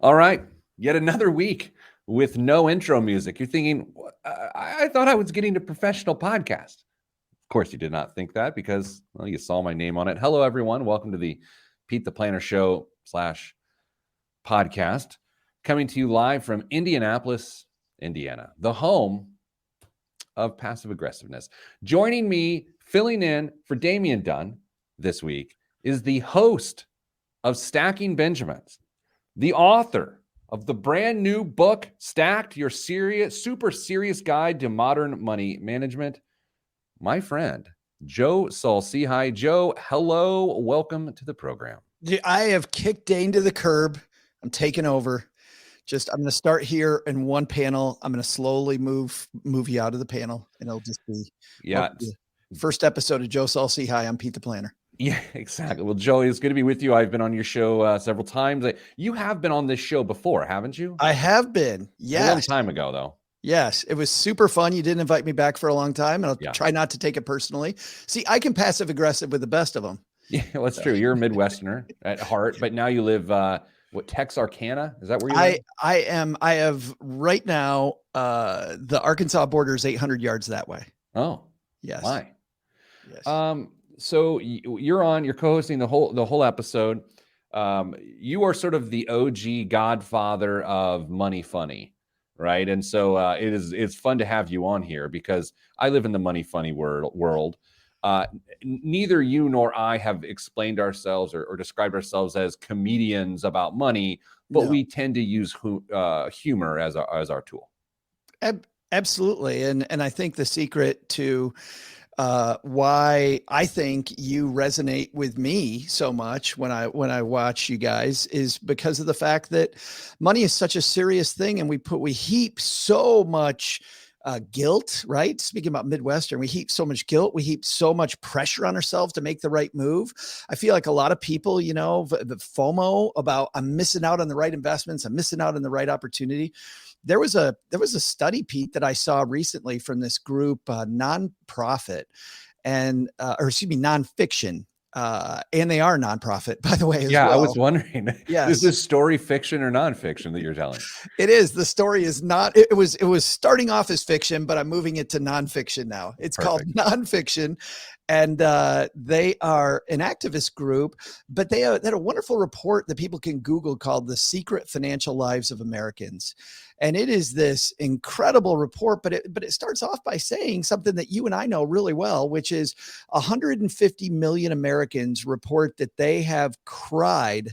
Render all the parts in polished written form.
All right, yet another week with no intro music. You're thinking, I thought I was getting a professional podcast. Of course, you did not think that because, well, you saw my name on it. Hello, everyone. Welcome to the Pete the Planner Show / podcast, coming to you live from Indianapolis, Indiana, the home of passive aggressiveness. Joining me, filling in for Damian Dunn this week, is the host of Stacking Benjamins, the author of the brand new book, Stacked, Your Super Serious Guide to Modern Money Management, my friend, Joe Saul-Sehy. Joe, hello. Welcome to the program. I have kicked Dane to the curb. I'm taking over. I'm going to start here in one panel. I'm going to slowly move you out of the panel, and it'll just be first episode of Joe Saul-Sehy. I'm Pete the Planner. Yeah, exactly. Well, Joey, it's good to be with you. I've been on your show several times. You have been on this show before, haven't you? I have been. Yes. A long time ago, though. Yes, it was super fun. You didn't invite me back for a long time, and I'll try not to take it personally. See, I can passive aggressive with the best of them. Yeah, well, that's true. You're a Midwesterner at heart, but now you live, Texarkana? Is that where you live? I am. I have right now, the Arkansas border is 800 yards that way. Oh, yes. Why? Yes. So you're co-hosting the whole episode. You are sort of the OG godfather of Money Funny, right? And so it's fun to have you on here because I live in the Money Funny world. Neither you nor I have explained ourselves or described ourselves as comedians about money, but we tend to use humor as our tool. Absolutely. And I think the secret to why I think you resonate with me so much when I watch you guys is because of the fact that money is such a serious thing, and we heap so much guilt, right? Speaking about Midwestern, we heap so much guilt, we heap so much pressure on ourselves to make the right move. I feel like a lot of people, the FOMO about I'm missing out on the right investments, I'm missing out on the right opportunity. There was a study, Pete, that I saw recently from this group, nonprofit, nonfiction. And they are nonprofit, by the way. Yeah, well. I was wondering, yes. Is this story fiction or nonfiction that you're telling? It is. The story is not. It was starting off as fiction, but I'm moving it to nonfiction now. It's Perfect. Called Nonfiction, and they are an activist group, but they had a wonderful report that people can Google called "The Secret Financial Lives of Americans." And it is this incredible report, but it starts off by saying something that you and I know really well, which is 150 million Americans report that they have cried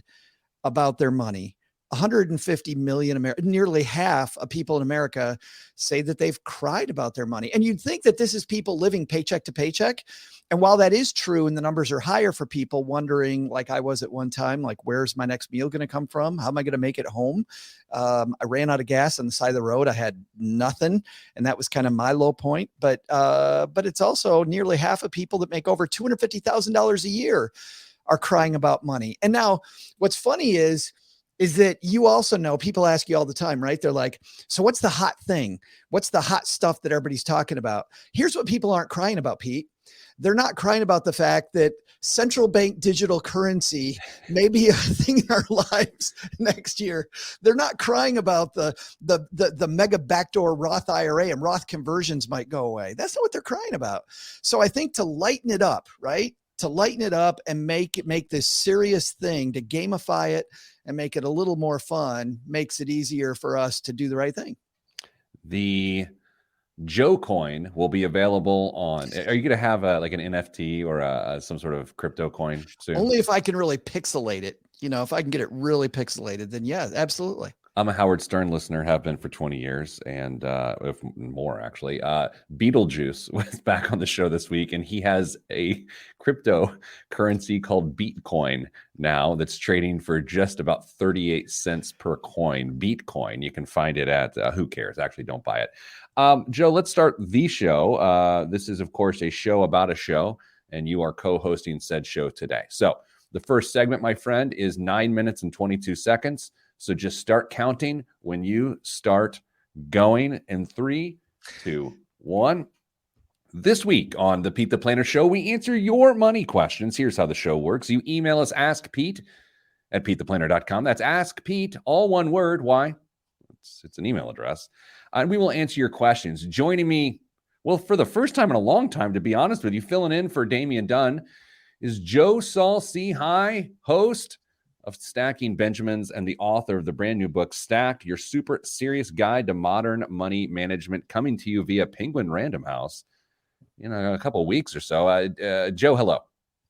about their money. 150 million nearly half of people in America say that they've cried about their money. And you'd think that this is people living paycheck to paycheck. And while that is true, and the numbers are higher for people wondering, like I was at one time, like, where's my next meal going to come from? How am I going to make it home? I ran out of gas on the side of the road. I had nothing. And that was kind of my low point. But it's also nearly half of people that make over $250,000 a year are crying about money. And now what's funny is that you also know, people ask you all the time, right? They're like, so what's the hot thing? What's the hot stuff that everybody's talking about? Here's what people aren't crying about, Pete. They're not crying about the fact that central bank digital currency may be a thing in our lives next year. They're not crying about the mega backdoor Roth IRA and Roth conversions might go away. That's not what they're crying about. So I think to lighten it up, right? To lighten it up and make this serious thing, to gamify it and make it a little more fun, makes it easier for us to do the right thing. The Joe coin will be available on. Are you going to have like an NFT or some sort of crypto coin soon? Only if I can really pixelate it. If I can get it really pixelated, then yeah, absolutely. I'm a Howard Stern listener, have been for 20 years, and if more actually. Beetlejuice was back on the show this week, and he has a cryptocurrency called Bitcoin now that's trading for just about 38 cents per coin. Bitcoin. You can find it at who cares? Actually, don't buy it. Joe, let's start the show. This is, of course, a show about a show, and you are co-hosting said show today. So the first segment, my friend, is 9 minutes and 22 seconds. So just start counting when you start going in 3, 2, 1. This week on the Pete the Planner Show, we answer your money questions. Here's how the show works. You email us, Ask Pete at PeteThePlanner.com. That's Ask Pete, all one word. Why? It's an email address. And we will answer your questions. Joining me, well, for the first time in a long time, to be honest with you, filling in for Damian Dunn, is Joe Saul-Sehy, host of Stacking Benjamins and the author of the brand new book, Stacked, Your Super Serious Guide to Modern Money Management, coming to you via Penguin Random House in a couple of weeks or so. Joe, hello.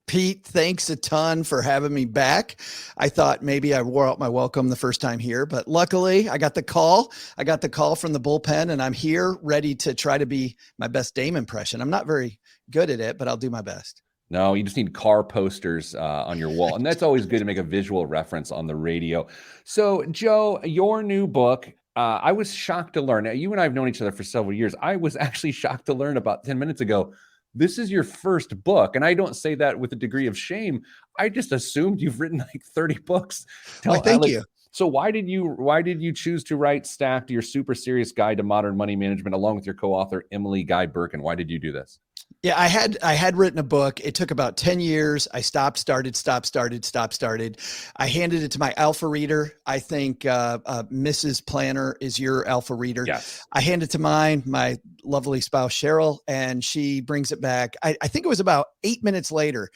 Pete, thanks a ton for having me back. I thought maybe I wore out my welcome the first time here, but luckily I got the call. I got the call from the bullpen, and I'm here ready to try to be my best Dame impression. I'm not very good at it, but I'll do my best. No, you just need car posters on your wall. And that's always good to make a visual reference on the radio. So, Joe, your new book, I was shocked to learn. Now, you and I have known each other for several years. I was actually shocked to learn about 10 minutes ago. This is your first book. And I don't say that with a degree of shame. I just assumed you've written like 30 books. Thank you. So why did you choose to write Stacked, Your Super Serious Guide to Modern Money Management, along with your co-author, Emily Guy Birkin? Why did you do this? Yeah, I had written a book. It took about 10 years. I stopped, started. I handed it to my alpha reader. I think Mrs. Planner is your alpha reader. Yes. I handed it to my lovely spouse, Cheryl, and she brings it back. I think it was about 8 minutes later.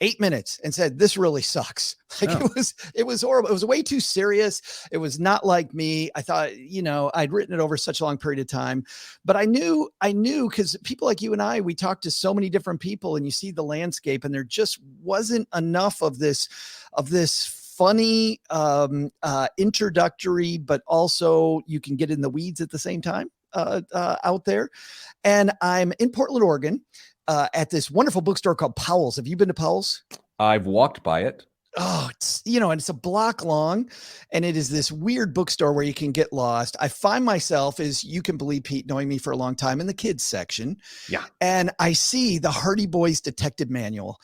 8 minutes, and said, "This really sucks." It was horrible. It was way too serious. It was not like me. I thought, I'd written it over such a long period of time, but I knew because people like you and I, we talked to so many different people, and you see the landscape, and there just wasn't enough of this funny, introductory, but also you can get in the weeds at the same time out there. And I'm in Portland, Oregon. At this wonderful bookstore called Powell's. Have you been to Powell's? I've walked by it. Oh, and it's a block long, and it is this weird bookstore where you can get lost. I find myself, as you can believe, Pete, knowing me for a long time, in the kids section. Yeah. And I see the Hardy Boys Detective Manual.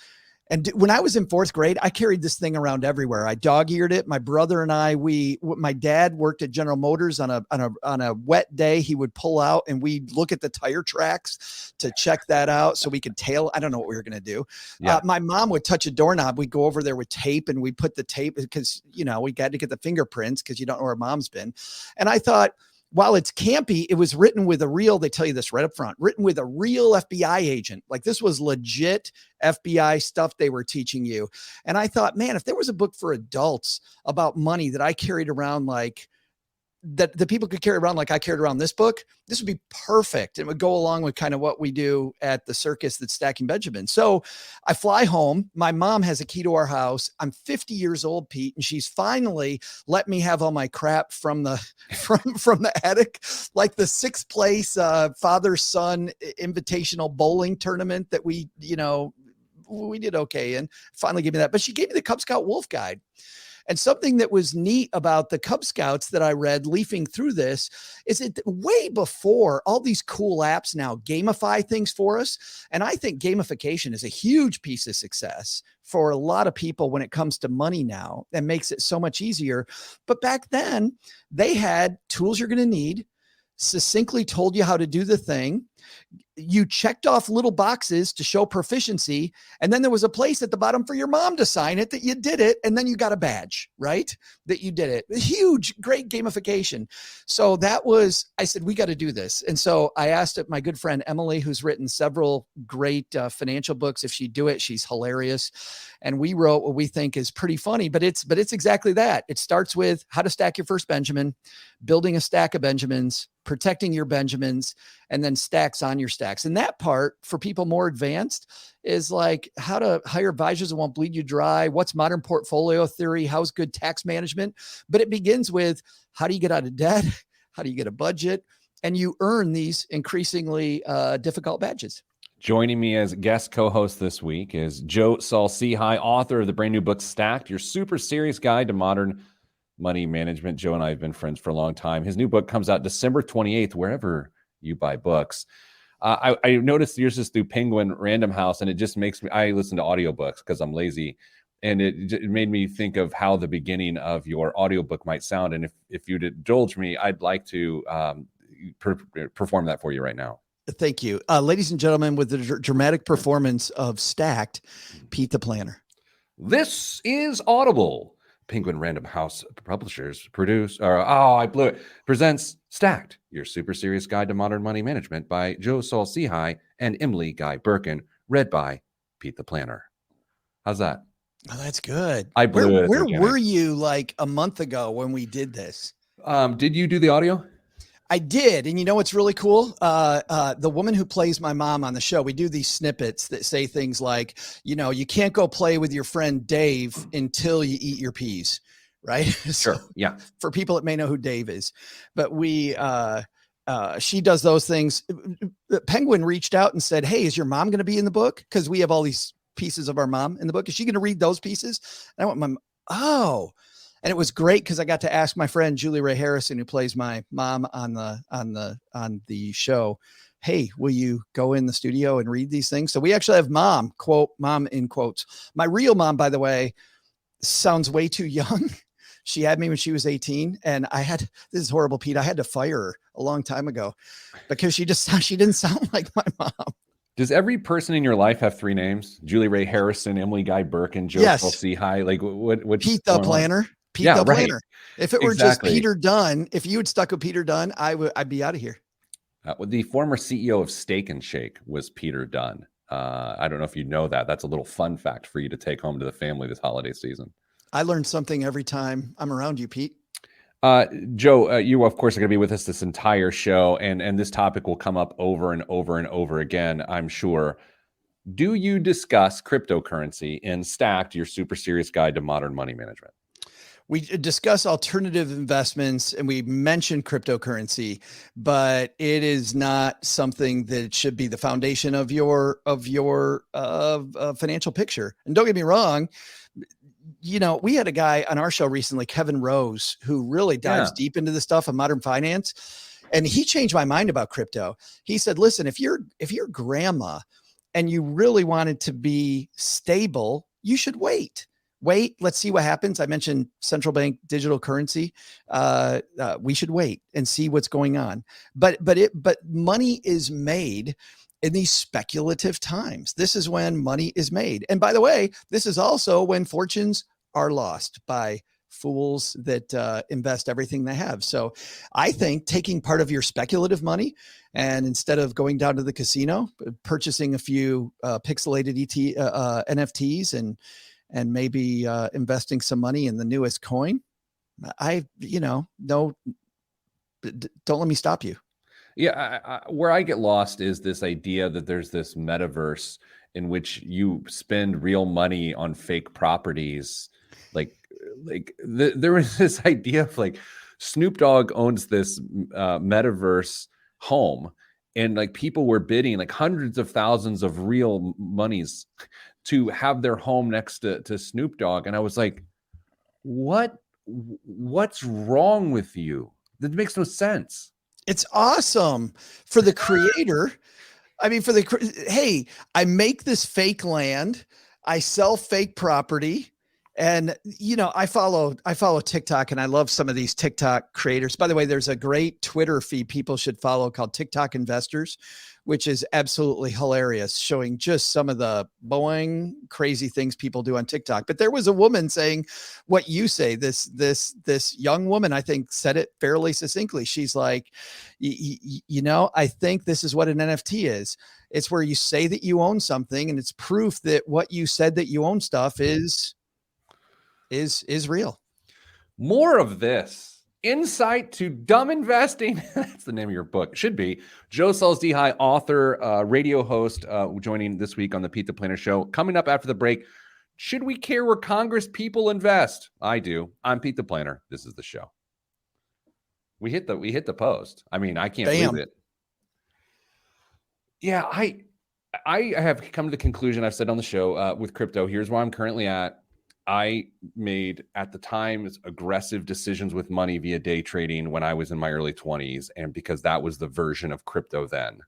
And when I was in fourth grade, I carried this thing around everywhere. I dog-eared it. My brother and I, my dad worked at General Motors on a wet day. He would pull out, and we'd look at the tire tracks to check that out so we could tail. I don't know what we were going to do. Yeah. My mom would touch a doorknob. We'd go over there with tape, and we'd put the tape because, we got to get the fingerprints because you don't know where mom's been. And I thought, while it's campy, it was written with they tell you this right up front, written with a real FBI agent. Like, this was legit FBI stuff they were teaching you. And I thought, man, if there was a book for adults about money that I carried around that the people could carry around like I carried around this book, this would be perfect. It would go along with kind of what we do at the circus that's Stacking Benjamin. So I fly home. My mom has a key to our house. I'm 50 years old, Pete, and she's finally let me have all my crap from the from the attic, like the sixth place father-son invitational bowling tournament that we did okay in. Finally gave me that. But she gave me the Cub Scout Wolf Guide. And something that was neat about the Cub Scouts that I read leafing through this is that way before all these cool apps now gamify things for us. And I think gamification is a huge piece of success for a lot of people when it comes to money now, and makes it so much easier. But back then they had tools you're going to need, succinctly told you how to do the thing. You checked off little boxes to show proficiency. And then there was a place at the bottom for your mom to sign it that you did it. And then you got a badge, right? That you did it. Huge, great gamification. So I said, we got to do this. And so I asked my good friend, Emily, who's written several great financial books, if she'd do it. She's hilarious. And we wrote what we think is pretty funny, but it's exactly that. It starts with how to stack your first Benjamin, building a stack of Benjamins, protecting your Benjamins, and then stacks on your stacks. And that part for people more advanced is like how to hire advisors that won't bleed you dry. What's modern portfolio theory? How's good tax management? But it begins with, how do you get out of debt? How do you get a budget? And you earn these increasingly difficult badges. Joining me as guest co-host this week is Joe Saul-Sehy, author of the brand new book, Stacked, Your Super Serious Guide to Modern Money Management. Joe and I have been friends for a long time. His new book comes out December 28th, wherever you buy books. I noticed yours is through Penguin Random House, and it just makes me, I listen to audiobooks because I'm lazy. And it made me think of how the beginning of your audiobook might sound. And if you'd indulge me, I'd like to perform that for you right now. Thank you. Ladies and gentlemen, with the dramatic performance of Stacked, Pete the Planner. This is Audible. Penguin Random House Publishers I blew it. Presents Stacked, your super serious guide to modern money management by Saul-Sehy and Emily Guy Birkin, read by Pete the Planner. How's that? Oh, that's good. I blew it. Where were you like a month ago when we did this? Did you do the audio? I did. And you know what's really cool? The woman who plays my mom on the show, we do these snippets that say things like, you can't go play with your friend Dave until you eat your peas, right? Sure. Yeah. For people that may know who Dave is. But she does those things. Penguin reached out and said, hey, is your mom going to be in the book? Because we have all these pieces of our mom in the book. Is she going to read those pieces? And I went, and it was great because I got to ask my friend Julie Ray Harrison, who plays my mom on the show, hey, will you go in the studio and read these things? So we actually have mom in quotes. My real mom, by the way, sounds way too young. She had me when she was 18, and this is horrible, Pete. I had to fire her a long time ago because she didn't sound like my mom. Does every person in your life have three names? Julie Ray Harrison, Emily Guy Birkin, Saul-Sehy? Like what? Pete the Planner. Pete the Planner. If it were just Peter Dunn, if you had stuck with Peter Dunn, I'd be out of here. The former CEO of Steak and Shake was Peter Dunn. I don't know if you know that. That's a little fun fact for you to take home to the family this holiday season. I learn something every time I'm around you, Pete. Joe, you of course are going to be with us this entire show, and this topic will come up over and over and over again, I'm sure. Do you discuss cryptocurrency in Stacked, your super serious guide to modern money management? We discuss alternative investments and we mention cryptocurrency, but it is not something that should be the foundation of your financial picture. And don't get me wrong, we had a guy on our show recently, Kevin Rose, who really dives deep into the stuff of modern finance. And he changed my mind about crypto. He said, listen, if you're grandma and you really wanted to be stable, you should wait. Let's see what happens. I mentioned central bank digital currency. We should wait and see what's going on. But money is made in these speculative times. This is when money is made. And by the way, this is also when fortunes are lost by fools that invest everything they have. So I think taking part of your speculative money and instead of going down to the casino, purchasing a few pixelated NFTs and maybe investing some money in the newest coin, don't let me stop you. Yeah, where I get lost is this idea that there's this metaverse in which you spend real money on fake properties. There was this idea of like Snoop Dogg owns this metaverse home, and like people were bidding like hundreds of thousands of real monies to have their home next to Snoop Dogg. And I was like, what's wrong with you? That makes no sense. It's awesome for the creator. I mean, hey, I make this fake land, I sell fake property. And, I follow TikTok and I love some of these TikTok creators. By the way, there's a great Twitter feed people should follow called TikTok Investors, which is absolutely hilarious, showing just some of the boing crazy things people do on TikTok. But there was a woman saying what you say, this young woman, I think said it fairly succinctly. She's like, I think this is what an NFT is. It's where you say that you own something and it's proof that what you said that you own stuff is real. More of this. Insight to Dumb Investing. That's the name of your book. Should be. Joe Saul-Sehy, author, radio host, joining this week on the Pete the Planner Show. Coming up after the break, should we care where Congress people invest? I do. I'm Pete the Planner. This is the show. We hit the post. I mean, I can't believe it. Yeah, I have come to the conclusion I've said on the show with crypto. Here's where I'm currently at. I made, at the time, aggressive decisions with money via day trading when I was in my early 20s, and because that was the version of crypto then.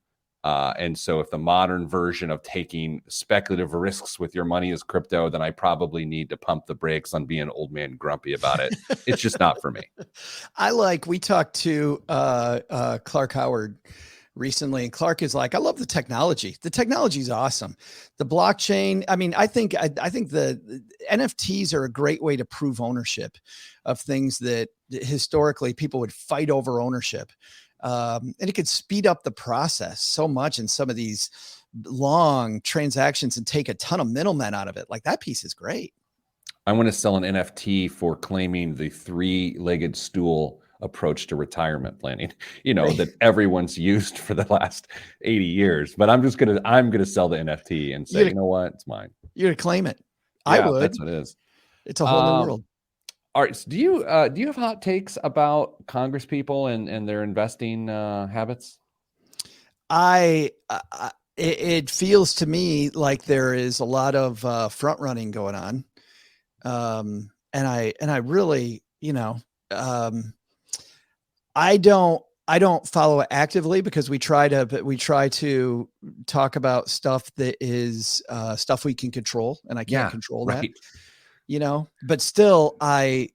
And so if the modern version of taking speculative risks with your money is crypto, then I probably need to pump the brakes on being old man grumpy about it. It's just not for me. We talked to Clark Howard recently, and Clark is like, I love the technology. The technology is awesome. The blockchain. I mean, I think the NFTs are a great way to prove ownership of things that historically people would fight over ownership. And it could speed up the process so much in some of these long transactions and take a ton of middlemen out of it. Like, that piece is great. I want to sell an NFT for claiming the three-legged stool approach to retirement planning, that everyone's used for the last 80 years. But I'm gonna sell the NFT and say, you know what, it's mine. You're gonna claim it. Yeah, I would. That's what it is. It's a whole new world. All right. So do you have hot takes about Congress people and their investing habits? It feels to me like there is a lot of front running going on. And I really, I don't follow it actively because we try to talk about stuff that is stuff we can control, and I can't control that. But still, I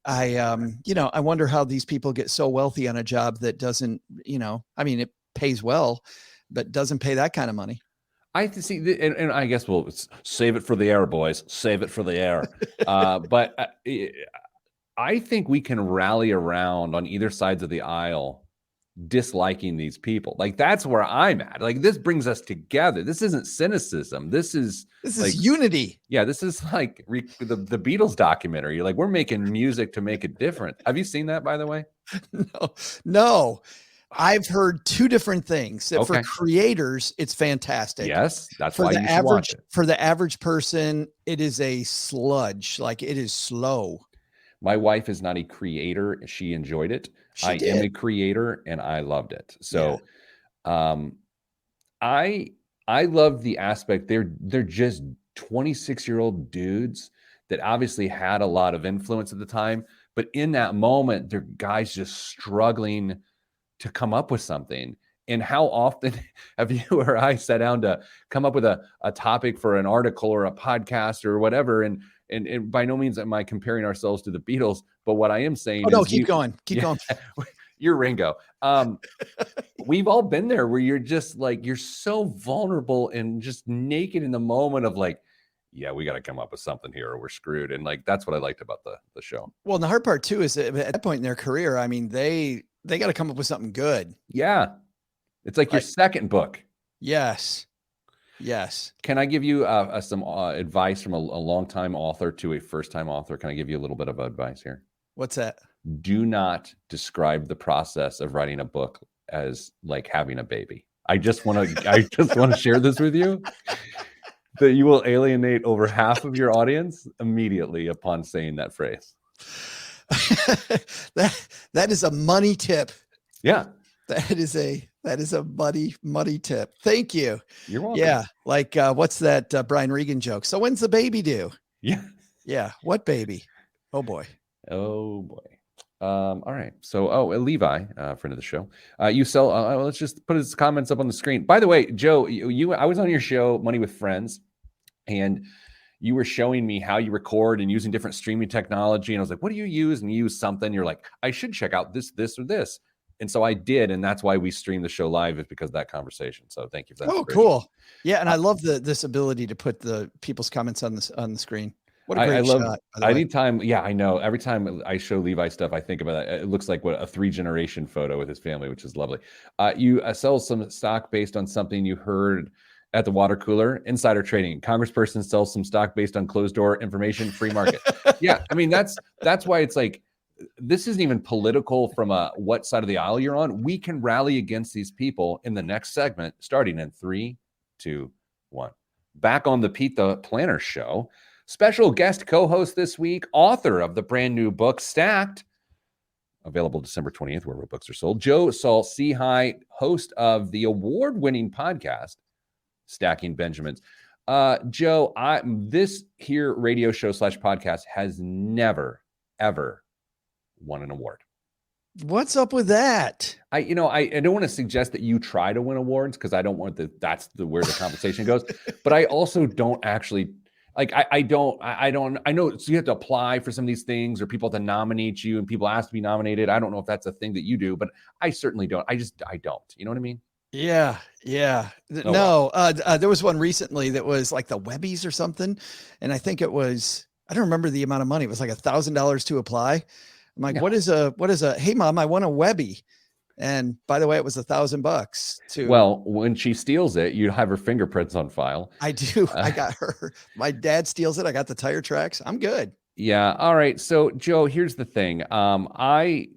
wonder how these people get so wealthy on a job that doesn't, it pays well, but doesn't pay that kind of money. I see, and I guess we'll save it for the air, boys. Save it for the air. But I think we can rally around on either sides of the aisle disliking these people. Like, that's where I'm at. Like, this brings us together. This isn't cynicism. This is unity. Yeah, this is like the Beatles documentary. Like, we're making music to make a difference. Have you seen that, by the way? No. I've heard two different things. Okay. For creators, it's fantastic. Yes, that's why you should watch it. For the average person, it is a sludge. Like, it is slow. My wife is not a creator. She enjoyed it. I am a creator, and I loved it. So, I love the aspect. They're just 26-year-old dudes that obviously had a lot of influence at the time, but in that moment, they're guys just struggling to come up with something. And how often have you or I sat down to come up with a topic for an article or a podcast or whatever? And by no means am I comparing ourselves to the Beatles, but what I am saying is, keep going. You're Ringo. We've all been there where you're just like, you're so vulnerable and just naked in the moment of like, yeah, we got to come up with something here or we're screwed. And like, that's what I liked about the show. Well, and the hard part too is that at that point in their career, I mean, they got to come up with something good. Yeah. It's like your second book. Yes. Can I give you some advice from a long-time author to a first-time author? Can I give you a little bit of advice here? What's that? Do not describe the process of writing a book as like having a baby. I just want to share this with you, that you will alienate over half of your audience immediately upon saying that phrase. that is a money tip. Yeah. That is a money tip. Thank you. You're welcome. Yeah. Like, what's that Brian Regan joke? So when's the baby due? Yeah. Yeah. What baby? Oh boy. All right. So, Levi, friend of the show, you sell, let's just put his comments up on the screen. By the way, Joe, I was on your show, Money with Friends, and you were showing me how you record and using different streaming technology. And I was like, what do you use? And you use something. You're like, I should check out this, or this. And so I did. And that's why we stream the show live, is because of that conversation. So thank you for that. Oh, cool. Yeah. And I love this ability to put the people's comments on the screen. What a great shot. Anytime, yeah, I know. Every time I show Levi stuff, I think about that. It looks like a 3-generation photo with his family, which is lovely. You sell some stock based on something you heard at the water cooler. Insider trading. Congressperson sells some stock based on closed door information. Free market. Yeah, I mean that's why it's like, this isn't even political from what side of the aisle you're on. We can rally against these people in the next segment, starting in 3, 2, 1. Back on the Pete the Planner show. Special guest co-host this week, author of the brand new book, Stacked, available December 20th, wherever books are sold. Saul-Sehy, host of the award-winning podcast, Stacking Benjamins. Joe, this here radio show / podcast has never, ever won an award. What's up with that? I don't want to suggest that you try to win awards, because I don't want that's where the conversation goes. But I also don't actually. Like, I don't, I know, so you have to apply for some of these things, or people have to nominate you and people ask to be nominated. I don't know if that's a thing that you do, but I certainly don't. I don't, you know what I mean? Yeah, yeah. Oh well. No, there was one recently that was like the Webbies or something, and I think it was, I don't remember the amount of money. It was like $1,000 to apply. I'm like, No. what is a? Hey, mom, I want a Webby. And by the way, it was $1,000 to. Well, when she steals it, you have her fingerprints on file. I do. Uh, I got her. My dad steals it. I got the tire tracks. I'm good. yeah. All right. So, Joe, here's the thing. I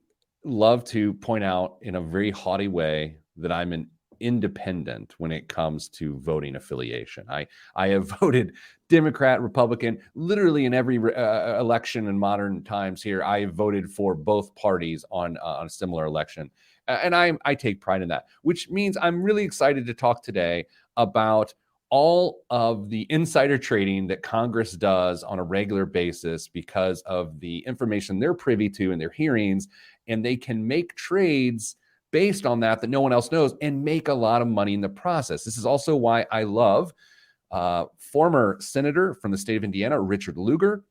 love to point out in a very haughty way that I'm an independent when it comes to voting affiliation. I have voted Democrat, Republican, literally in every election in modern times here. I have voted for both parties on a similar election, and I take pride in that. Which means I'm really excited to talk today about all of the insider trading that Congress does on a regular basis because of the information they're privy to in their hearings, and they can make trades based on that no one else knows and make a lot of money in the process. This is also why I love former senator from the state of Indiana, Richard Lugar,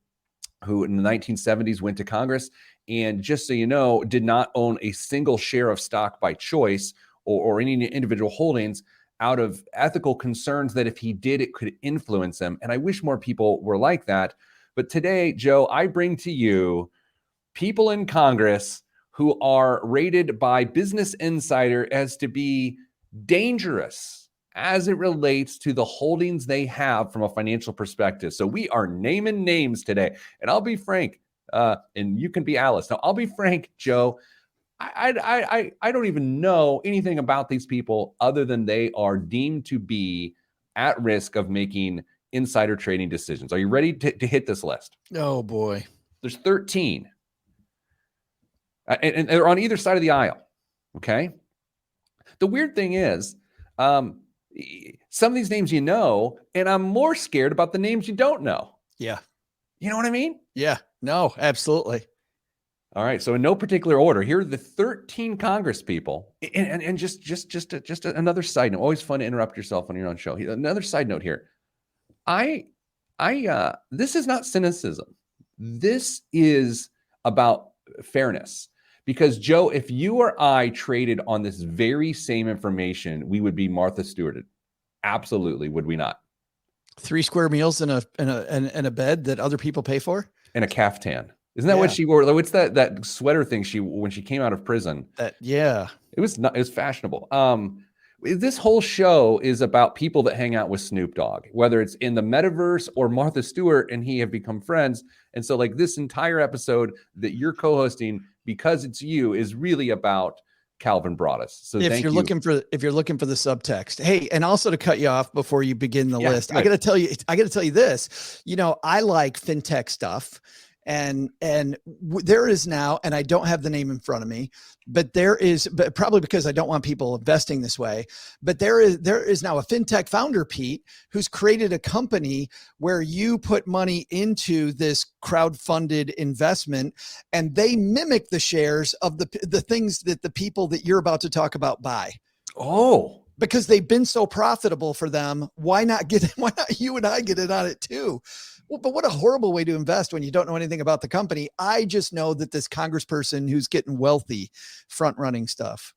who in the 1970s went to Congress and, just so you know, did not own a single share of stock by choice or any individual holdings out of ethical concerns that if he did, it could influence him. And I wish more people were like that. But today, Joe, I bring to you people in Congress who are rated by Business Insider as to be dangerous as it relates to the holdings they have from a financial perspective. So we are naming names today. And I'll be frank, and you can be Alice. Now, I'll be frank, Joe. I don't even know anything about these people other than they are deemed to be at risk of making insider trading decisions. Are you ready to hit this list? Oh boy. There's 13. And they're on either side of the aisle. Okay. The weird thing is, some of these names you know, and I'm more scared about the names you don't know. Yeah. You know what I mean? Yeah. No, absolutely. All right. So in no particular order, here are the 13 Congress people. And just another side note. Always fun to interrupt yourself on your own show. Another side note here. This is not cynicism. This is about fairness. Because, Joe, if you or I traded on this very same information, we would be Martha Stewarted. Absolutely, would we not? 3 square meals in a bed that other people pay for, and a caftan. Isn't that what she wore? What's that sweater thing when she came out of prison? It was fashionable. This whole show is about people that hang out with Snoop Dogg, whether it's in the metaverse or Martha Stewart and he have become friends. And so, like, this entire episode that you're co-hosting, because it's you, is really about Calvin Broadus. So if you're looking for the subtext, hey, and also to cut you off before you begin the list, good. I got to tell you this. You know, I like fintech stuff. And there is now, and I don't have the name in front of me, but probably because I don't want people investing this way, but there is now a fintech founder, Pete, who's created a company where you put money into this crowd-funded investment and they mimic the shares of the things that the people that you're about to talk about buy. Oh, because they've been so profitable for them. Why not you and I get it on it too? Well, but what a horrible way to invest when you don't know anything about the company. I just know that this congressperson who's getting wealthy front running stuff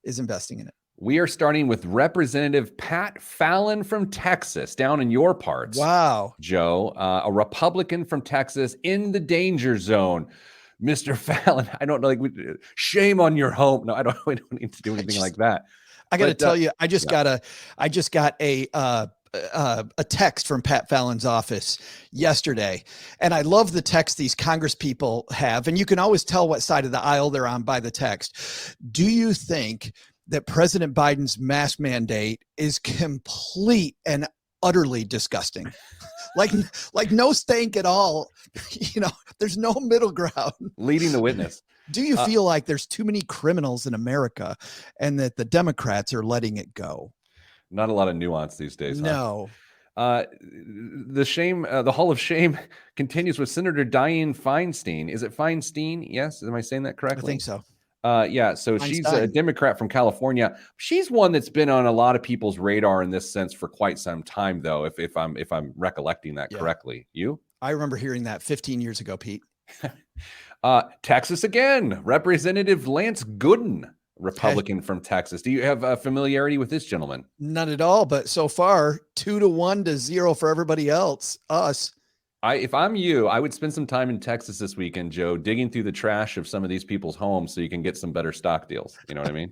is investing in it. We are starting with Representative Pat Fallon from Texas, down in your parts. Wow. Joe, a Republican from Texas in the danger zone. Mr. Fallon, I don't know, like, shame on your home. No, we don't need to do anything like that. I got to tell you, I just got a text from Pat Fallon's office yesterday. And I love the text these Congress people have. And you can always tell what side of the aisle they're on by the text. Do you think that President Biden's mask mandate is complete and utterly disgusting? like no stank at all. You know, there's no middle ground. Leading the witness. Do you feel like there's too many criminals in America and that the Democrats are letting it go? Not a lot of nuance these days. No. The Hall of Shame continues with Senator Dianne Feinstein. Is it Feinstein? Yes. Am I saying that correctly? I think so. Yeah. So she's a Democrat from California. She's one that's been on a lot of people's radar in this sense for quite some time, though, if I'm recollecting that correctly. You? I remember hearing that 15 years ago, Pete. Texas again. Representative Lance Gooden Republican from Texas. Do you have familiarity with this gentleman? None at all, but so far 2-1-0 for everybody else. Us. If I'm you, I would spend some time in Texas this weekend, Joe, digging through the trash of some of these people's homes so you can get some better stock deals. You know what I mean?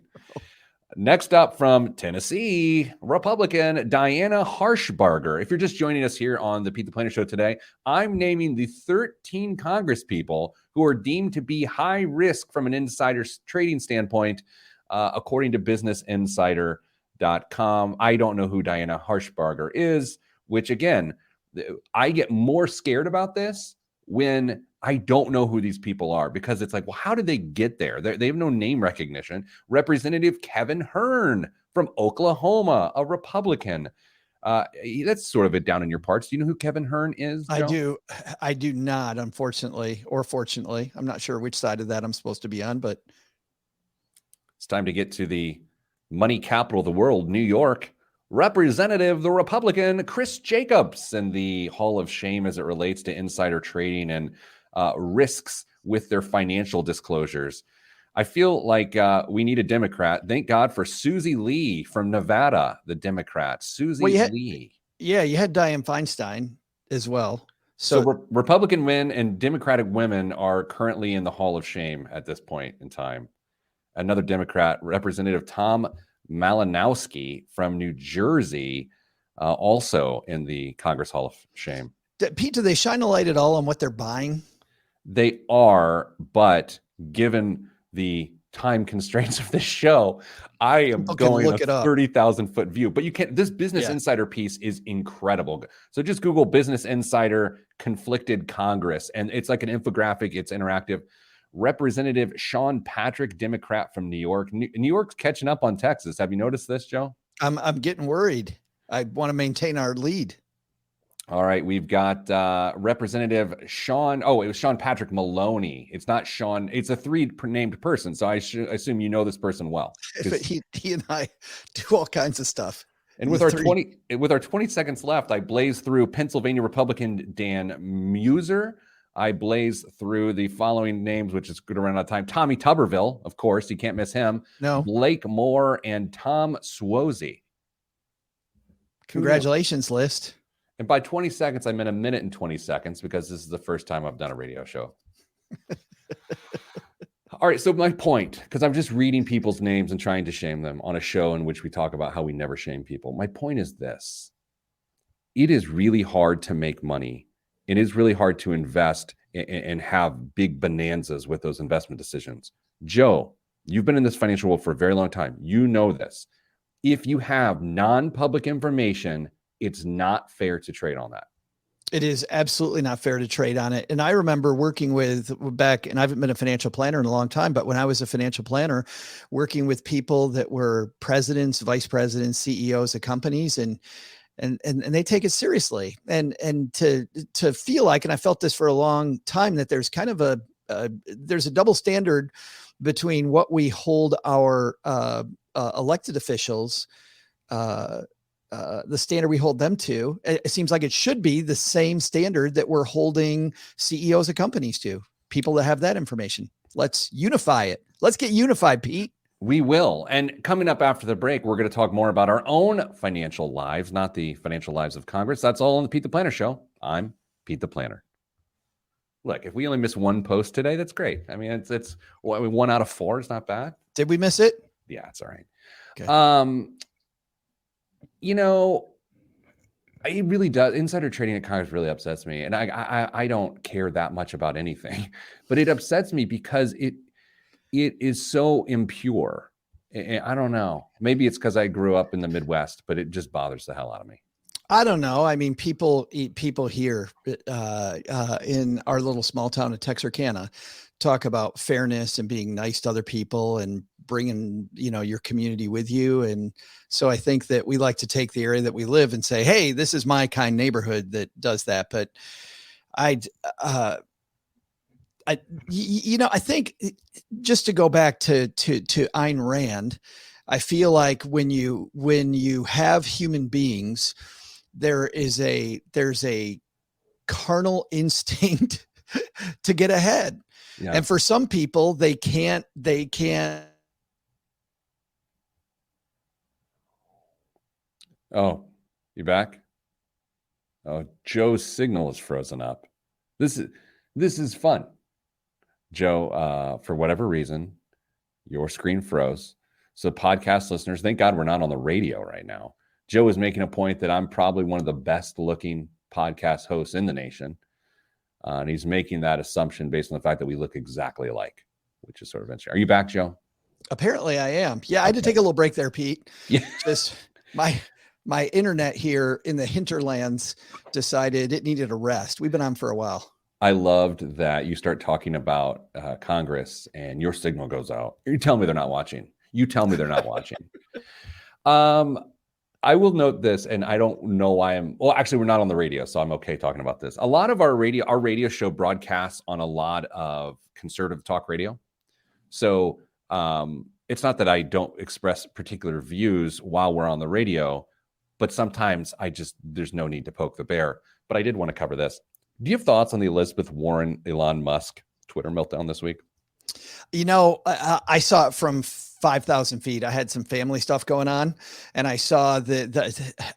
Next up from Tennessee, Republican Diana Harshbarger. If you're just joining us here on the Pete the Planner Show today, I'm naming the 13 Congress people who are deemed to be high risk from an insider trading standpoint, according to BusinessInsider.com. I don't know who Diana Harshbarger is, which again, I get more scared about this when I don't know who these people are, because it's like, well, how did they get there? They have no name recognition. Representative Kevin Hearn from Oklahoma, a Republican. That's sort of it down in your parts. Do you know who Kevin Hearn is, Joe? I do not, unfortunately, or fortunately. I'm not sure which side of that I'm supposed to be on, but it's time to get to the money capital of the world, New York. Representative, the Republican, Chris Jacobs, in the Hall of Shame as it relates to insider trading and risks with their financial disclosures. I feel like we need a Democrat. Thank God for Susie Lee from Nevada, the Democrat. Lee. Yeah, you had Dianne Feinstein as well. So Republican men and Democratic women are currently in the Hall of Shame at this point in time. Another Democrat, Representative Tom Malinowski from New Jersey, also in the Congress Hall of Shame. Pete, do they shine a light at all on what they're buying? They are, but given the time constraints of this show, I am going a 30,000 foot view. But you can't. This Business Insider piece is incredible. So just Google Business Insider conflicted Congress, and it's like an infographic. It's interactive. Representative Sean Patrick, Democrat from New York. New York's catching up on Texas. Have you noticed this, Joe? I'm getting worried. I want to maintain our lead. All right, we've got Representative Sean. Oh, it was Sean Patrick Maloney. It's not Sean. It's a three named person. So I assume you know this person well. He and I do all kinds of stuff. And with our 20 seconds left, I blaze through Pennsylvania Republican Dan Muser. I blaze through the following names, which is going to run out of time. Tommy Tuberville, of course, you can't miss him. No. Blake Moore and Tom Suozzi. Congratulations, list. And by 20 seconds, I meant a minute and 20 seconds because this is the first time I've done a radio show. All right, so my point, because I'm just reading people's names and trying to shame them on a show in which we talk about how we never shame people. My point is this. It is really hard to make money. It is really hard to invest and have big bonanzas with those investment decisions. Joe, you've been in this financial world for a very long time. You know this. If you have non-public information, it's not fair to trade on that. It is absolutely not fair to trade on it. And I remember working with back, and I haven't been a financial planner in a long time, but when I was a financial planner, working with people that were presidents, vice presidents, CEOs of companies, and they take it seriously. And to feel like, and I felt this for a long time, that there's kind of there's a double standard between what we hold our elected officials, the standard we hold them to. It seems like it should be the same standard that we're holding CEOs of companies to, people that have that information. Let's unify it. Let's get unified, Pete. We will. And coming up after the break, we're going to talk more about our own financial lives, not the financial lives of Congress. That's all on the Pete the Planner Show. I'm Pete the Planner. Look, if we only miss one post today, that's great. I mean, it's 1 out of 4 is not bad. Did we miss it? Yeah, it's all right. Okay. You know, it really does. Insider trading at Congress really upsets me. And I don't care that much about anything, but it upsets me because it is so impure. I don't know. Maybe it's because I grew up in the Midwest, but it just bothers the hell out of me. I don't know. I mean, people here in our little small town of Texarkana talk about fairness and being nice to other people and bringing, your community with you. And so I think that we like to take the area that we live and say, hey, this is my kind neighborhood that does that. But I think just to go back to Ayn Rand, I feel like when you have human beings, there's a carnal instinct to get ahead. Yeah. And for some people, they can't Oh, you back? Oh, Joe's signal is frozen up. This is fun. Joe, for whatever reason, your screen froze. So podcast listeners, thank God we're not on the radio right now. Joe is making a point that I'm probably one of the best looking podcast hosts in the nation. And he's making that assumption based on the fact that we look exactly alike, which is sort of interesting. Are you back, Joe? Apparently I am. Yeah, I had to take a little break there, Pete. Yeah. Just my internet here in the hinterlands decided it needed a rest. We've been on for a while. I loved that you start talking about Congress and your signal goes out. You tell me they're not watching. You tell me they're not watching. I will note this, and I don't know why actually, we're not on the radio, so I'm okay talking about this. A lot of our radio show broadcasts on a lot of conservative talk radio. So it's not that I don't express particular views while we're on the radio, but sometimes there's no need to poke the bear. But I did want to cover this. Do you have thoughts on the Elizabeth Warren, Elon Musk Twitter meltdown this week? I saw it from 5,000 feet. I had some family stuff going on, and I saw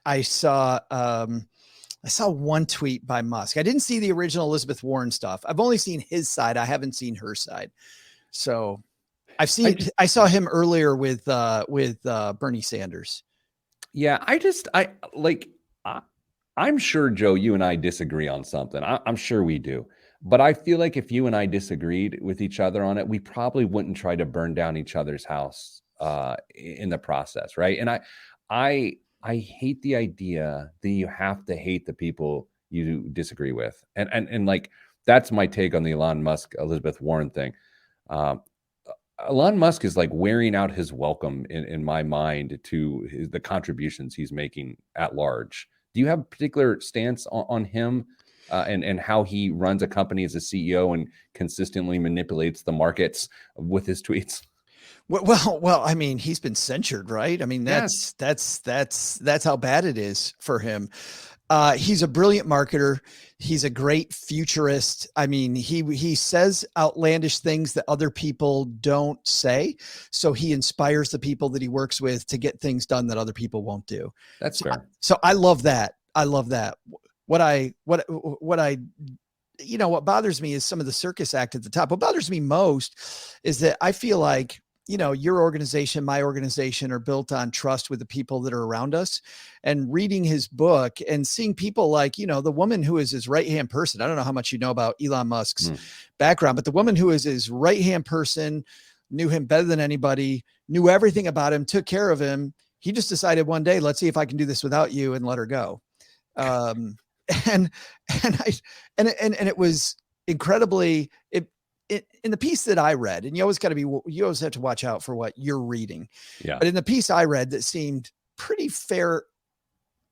I saw one tweet by Musk. I didn't see the original Elizabeth Warren stuff. I've only seen his side. I haven't seen her side. So I saw him earlier with Bernie Sanders. Yeah, I'm sure, Joe, you and I disagree on something. I'm sure we do. But I feel like if you and I disagreed with each other on it, we probably wouldn't try to burn down each other's house in the process, right? And I hate the idea that you have to hate the people you disagree with. And like, that's my take on the Elon Musk, Elizabeth Warren thing. Elon Musk is like wearing out his welcome in my mind to the contributions he's making at large. Do you have a particular stance on him and how he runs a company as a CEO and consistently manipulates the markets with his tweets? Well, I mean, he's been censured, right? I mean, that's how bad it is for him. He's a brilliant marketer. He's a great futurist. I mean, he says outlandish things that other people don't say. So he inspires the people that he works with to get things done that other people won't do. That's fair. So I love that. What bothers me is some of the circus act at the top. What bothers me most is that I feel like, your organization, my organization are built on trust with the people that are around us, and reading his book and seeing people like, the woman who is his right-hand person. I don't know how much you know about Elon Musk's background, but the woman who is his right-hand person knew him better than anybody, knew everything about him, took care of him. He just decided one day, let's see if I can do this without you, and let her go. And it was incredibly, in the piece that I read, and you always have to watch out for what you're reading. Yeah. But in the piece I read that seemed pretty fair,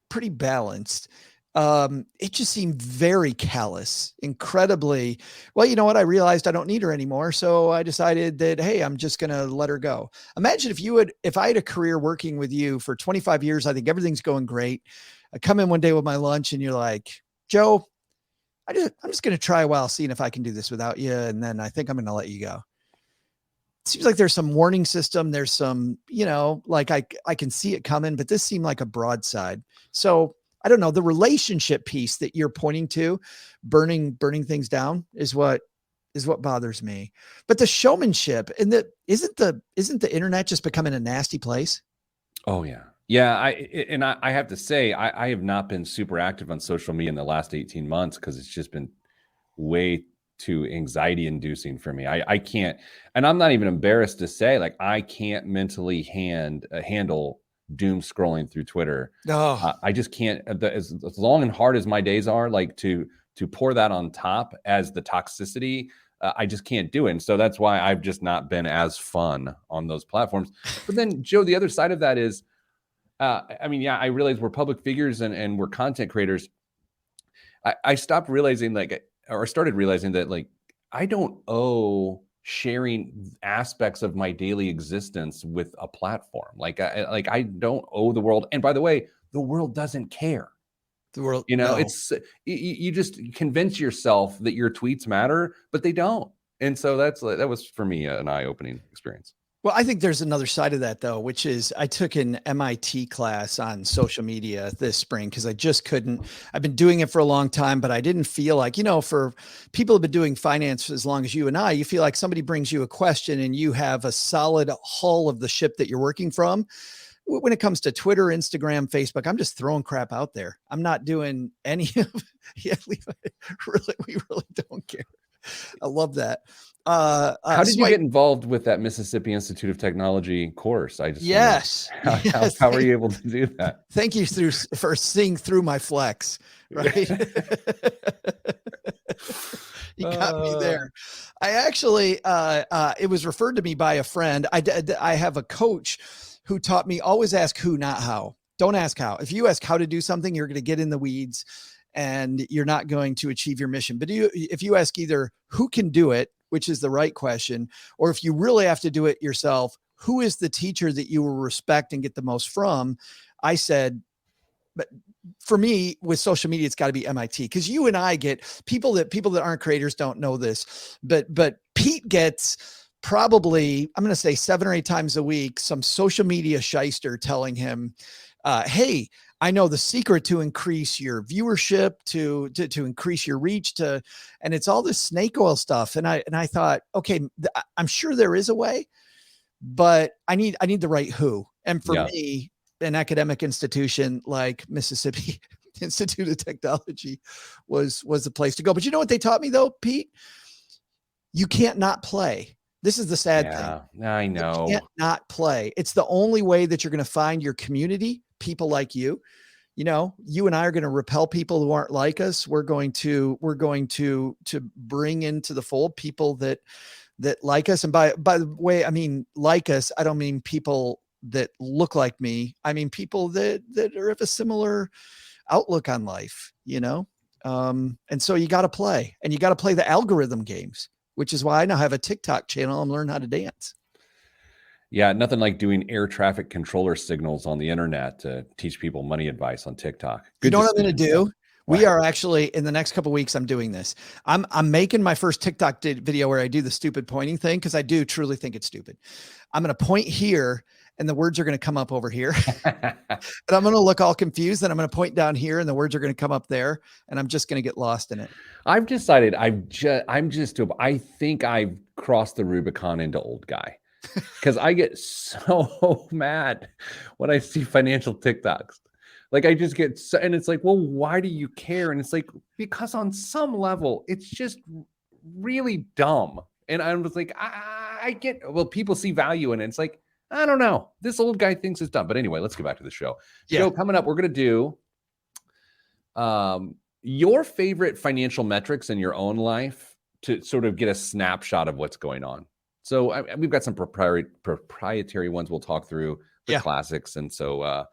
pretty balanced, it just seemed very callous, incredibly, well, you know what? I realized I don't need her anymore. So I decided that, hey, I'm just going to let her go. Imagine if I had a career working with you for 25 years, I think everything's going great. I come in one day with my lunch and you're like, Joe, I'm just going to try a while, seeing if I can do this without you. And then I think I'm going to let you go. It seems like there's some warning system. There's some, like I can see it coming, but this seemed like a broadside. So I don't know, the relationship piece that you're pointing to, burning things down is what bothers me. But the showmanship, and isn't the internet just becoming a nasty place? Oh yeah. Yeah, I have to say, I have not been super active on social media in the last 18 months because it's just been way too anxiety inducing for me. I can't, and I'm not even embarrassed to say, like, I can't mentally handle doom scrolling through Twitter. Oh. I just can't, as long and hard as my days are, like to pour that on top as the toxicity, I just can't do it. And so that's why I've just not been as fun on those platforms. But then, Joe, the other side of that is, I realize we're public figures and we're content creators. I stopped realizing started realizing that, like, I don't owe sharing aspects of my daily existence with a platform. I don't owe the world. And by the way, the world doesn't care. The world, it's, you just convince yourself that your tweets matter, but they don't. And so that was for me an eye-opening experience. Well, I think there's another side of that though, which is I took an MIT class on social media this spring because I just couldn't. I've been doing it for a long time, but I didn't feel like, for people who've been doing finance as long as you and I, you feel like somebody brings you a question and you have a solid hull of the ship that you're working from. When it comes to Twitter, Instagram, Facebook, I'm just throwing crap out there. I'm not doing any of we really don't care. I love that. How did you get involved with that Mississippi Institute of Technology course? I just yes. How were you able to do that? Thank you for seeing through my flex. Right. You got me there. I actually, it was referred to me by a friend. I have a coach who taught me always ask who, not how. Don't ask how. If you ask how to do something, you're going to get in the weeds and you're not going to achieve your mission. But if you ask either who can do it, which is the right question, or if you really have to do it yourself, who is the teacher that you will respect and get the most from? I said, but for me with social media, it's got to be MIT, because you and I get people that aren't creators don't know this, but Pete gets probably, I'm going to say 7 or 8 times a week, some social media shyster telling him, hey, I know the secret to increase your viewership, to increase your reach, and it's all this snake oil stuff. And I thought, okay, I'm sure there is a way, but I need the right who. And for me, an academic institution like Mississippi Institute of Technology was the place to go. But you know what they taught me though, Pete? You can't not play. This is the sad thing. I know. You can't not play. It's the only way that you're going to find your community, people like you. You and I are going to repel people who aren't like us. We're going to bring into the fold people that like us. And by the way, I mean like us, I don't mean people that look like me. I mean people that are of a similar outlook on life, and so you got to play, and you got to play the algorithm games, which is why I now have a TikTok channel and learn how to dance. Yeah, nothing like doing air traffic controller signals on the internet to teach people money advice on TikTok. You know what I'm going to do? We are actually, in the next couple of weeks, I'm doing this. I'm making my first TikTok video where I do the stupid pointing thing, because I do truly think it's stupid. I'm going to point here, and the words are going to come up over here. And I'm going to look all confused, and I'm going to point down here, and the words are going to come up there, and I'm just going to get lost in it. I've decided I think I've crossed the Rubicon into old guy, because I get so mad when I see financial TikToks. Like I just get so, and it's like, well, why do you care? And it's like, because on some level, it's just really dumb. And I was like, I get, well, people see value in it. It's like, I don't know. This old guy thinks it's dumb. But anyway, let's get back to the show. Yeah. Show coming up, we're going to do your favorite financial metrics in your own life to sort of get a snapshot of what's going on. So we've got some proprietary ones we'll talk through, the classics. And so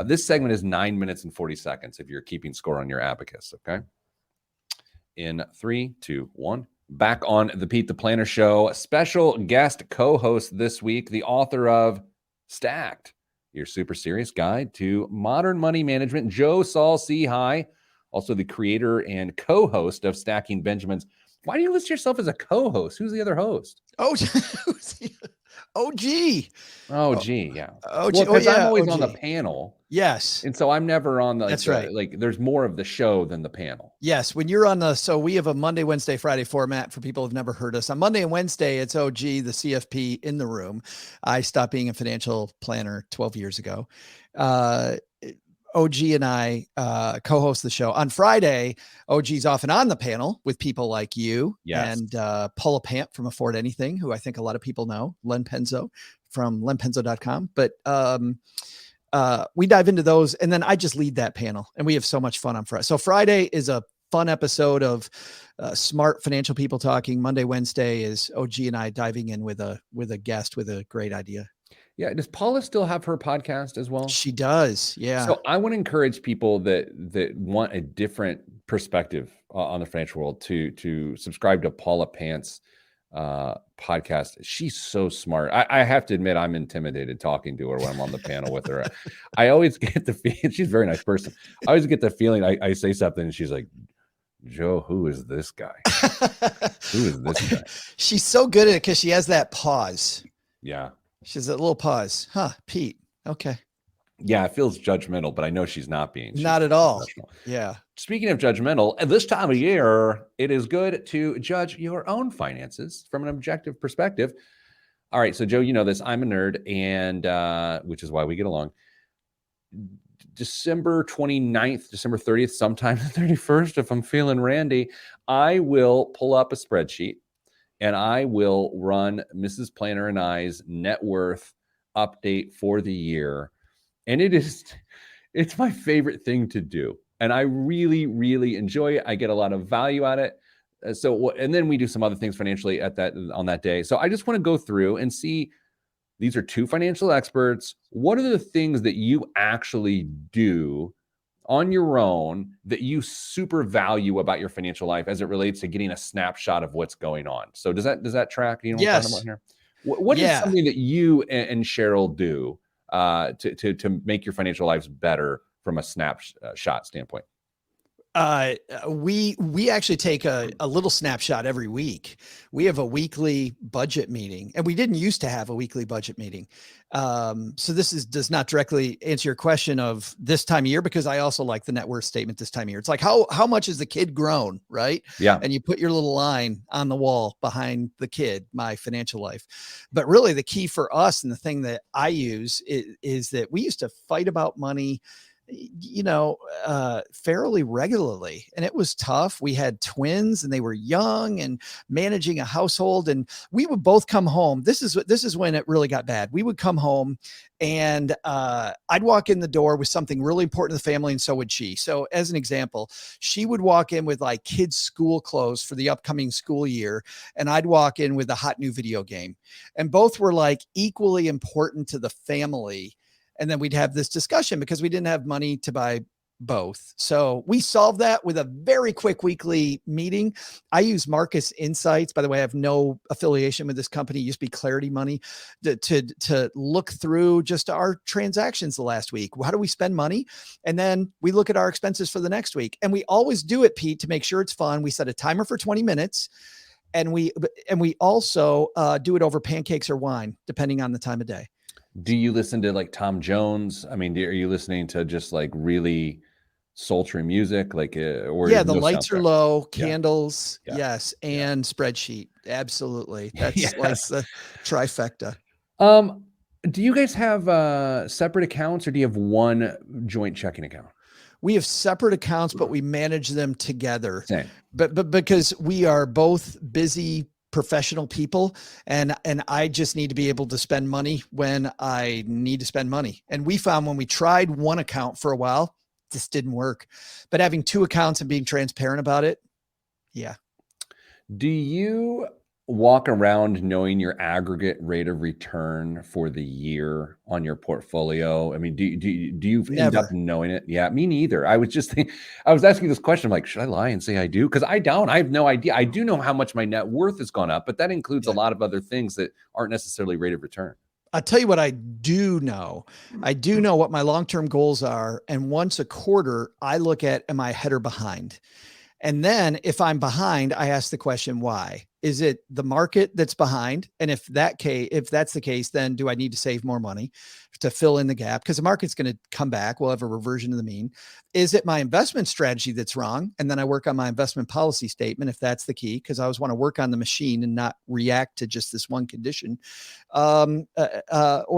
this segment is 9 minutes and 40 seconds if you're keeping score on your abacus, okay? In 3, 2, 1. Back on the Pete the Planner Show. Special guest co-host this week, the author of Stacked, your super serious guide to modern money management, Joe Saul-Sehy, also the creator and co-host of Stacking Benjamins. Why do you list yourself as a co-host? Who's the other host? OG. Yeah. OG. Well, because I'm always on the panel. Yes. And so I'm never on the, that's right. Like there's more of the show than the panel. Yes. When you're on so we have a Monday, Wednesday, Friday format for people who've never heard us. On Monday and Wednesday, it's OG, the CFP in the room. I stopped being a financial planner 12 years ago. OG and I co-host the show. On Friday, OG's often on the panel with people like you and Paula Pant from Afford Anything, who I think a lot of people know, Len Penzo from lenpenzo.com. But we dive into those, and then I just lead that panel, and we have so much fun on Friday. So Friday is a fun episode of smart financial people talking. Monday, Wednesday is OG and I diving in with a guest with a great idea. Yeah. Does Paula still have her podcast as well? She does. Yeah. So I want to encourage people that want a different perspective on the financial world to subscribe to Paula Pant's podcast. She's so smart. I have to admit, I'm intimidated talking to her when I'm on the panel with her. I always get the feeling, she's a very nice person. I always get the feeling I say something and she's like, Joe, who is this guy? Who is this guy? She's so good at it because she has that pause. Yeah. She's a little pause. Huh, Pete. Okay. Yeah, it feels judgmental, but I know she's not being. She's Not at all. professional. Yeah. Speaking of judgmental, at this time of year, it is good to judge your own finances from an objective perspective. All right, so Joe, you know this. I'm a nerd, and which is why we get along. December 29th, December 30th, sometime the 31st, if I'm feeling randy, I will pull up a spreadsheet and I will run Mrs. Planner and I's net worth update for the year. And it's my favorite thing to do. And I really, really enjoy it. I get a lot of value out of it. And then we do some other things financially on that day. So I just want to go through and see, these are two financial experts. What are the things that you actually do on your own that you super value about your financial life as it relates to getting a snapshot of what's going on? So does that track? You know what I'm talking about here? What is something that you and Cheryl do to make your financial lives better from a snapshot standpoint? We actually take a little snapshot every week. We have a weekly budget meeting, and we didn't used to have a weekly budget meeting. So this does not directly answer your question of this time of year, because I also like the net worth statement this time of year. It's like, how much has the kid grown, right? Yeah. And you put your little line on the wall behind the kid, my financial life. But really the key for us, and the thing that I use is that we used to fight about money, fairly regularly. And it was tough. We had twins and they were young and managing a household, and we would both come home. This is when it really got bad. We would come home and I'd walk in the door with something really important to the family, and so would she. So as an example, she would walk in with like kids' school clothes for the upcoming school year, and I'd walk in with a hot new video game. And both were like equally important to the family. And then we'd have this discussion because we didn't have money to buy both. So we solved that with a very quick weekly meeting. I use Marcus Insights. By the way, I have no affiliation with this company. It used to be Clarity Money, to look through just our transactions the last week. How do we spend money? And then we look at our expenses for the next week. And we always do it, Pete, to make sure it's fun. We set a timer for 20 minutes. And we also do it over pancakes or wine, depending on the time of day. Do you listen to like Tom Jones? I mean, are you listening to just like really sultry music? Like, or the lights are low, candles, yeah. Yes, and spreadsheet, absolutely. That's like the trifecta. Do you guys have separate accounts, or do you have one joint checking account? We have separate accounts, but we manage them together. Same. But because we are both busy professional people, and I just need to be able to spend money when I need to spend money. And we found when we tried one account for a while, this didn't work. But having two accounts and being transparent about it, yeah. Do you walk around knowing your aggregate rate of return for the year on your portfolio? I mean, do you end up knowing it? Yeah, me neither. I was asking this question. I'm like, should I lie and say I do? Because I don't. I have no idea. I do know how much my net worth has gone up, but that includes a lot of other things that aren't necessarily rate of return. I'll tell you what I do know. I do know what my long-term goals are. And once a quarter, I look at, am I ahead or behind? And then if I'm behind, I ask the question, why? Is it the market that's behind? And if that's the case, then do I need to save more money to fill in the gap? Because the market's going to come back. We'll have a reversion to the mean. Is it my investment strategy that's wrong? And then I work on my investment policy statement, if that's the key, because I always want to work on the machine and not react to just this one condition. Or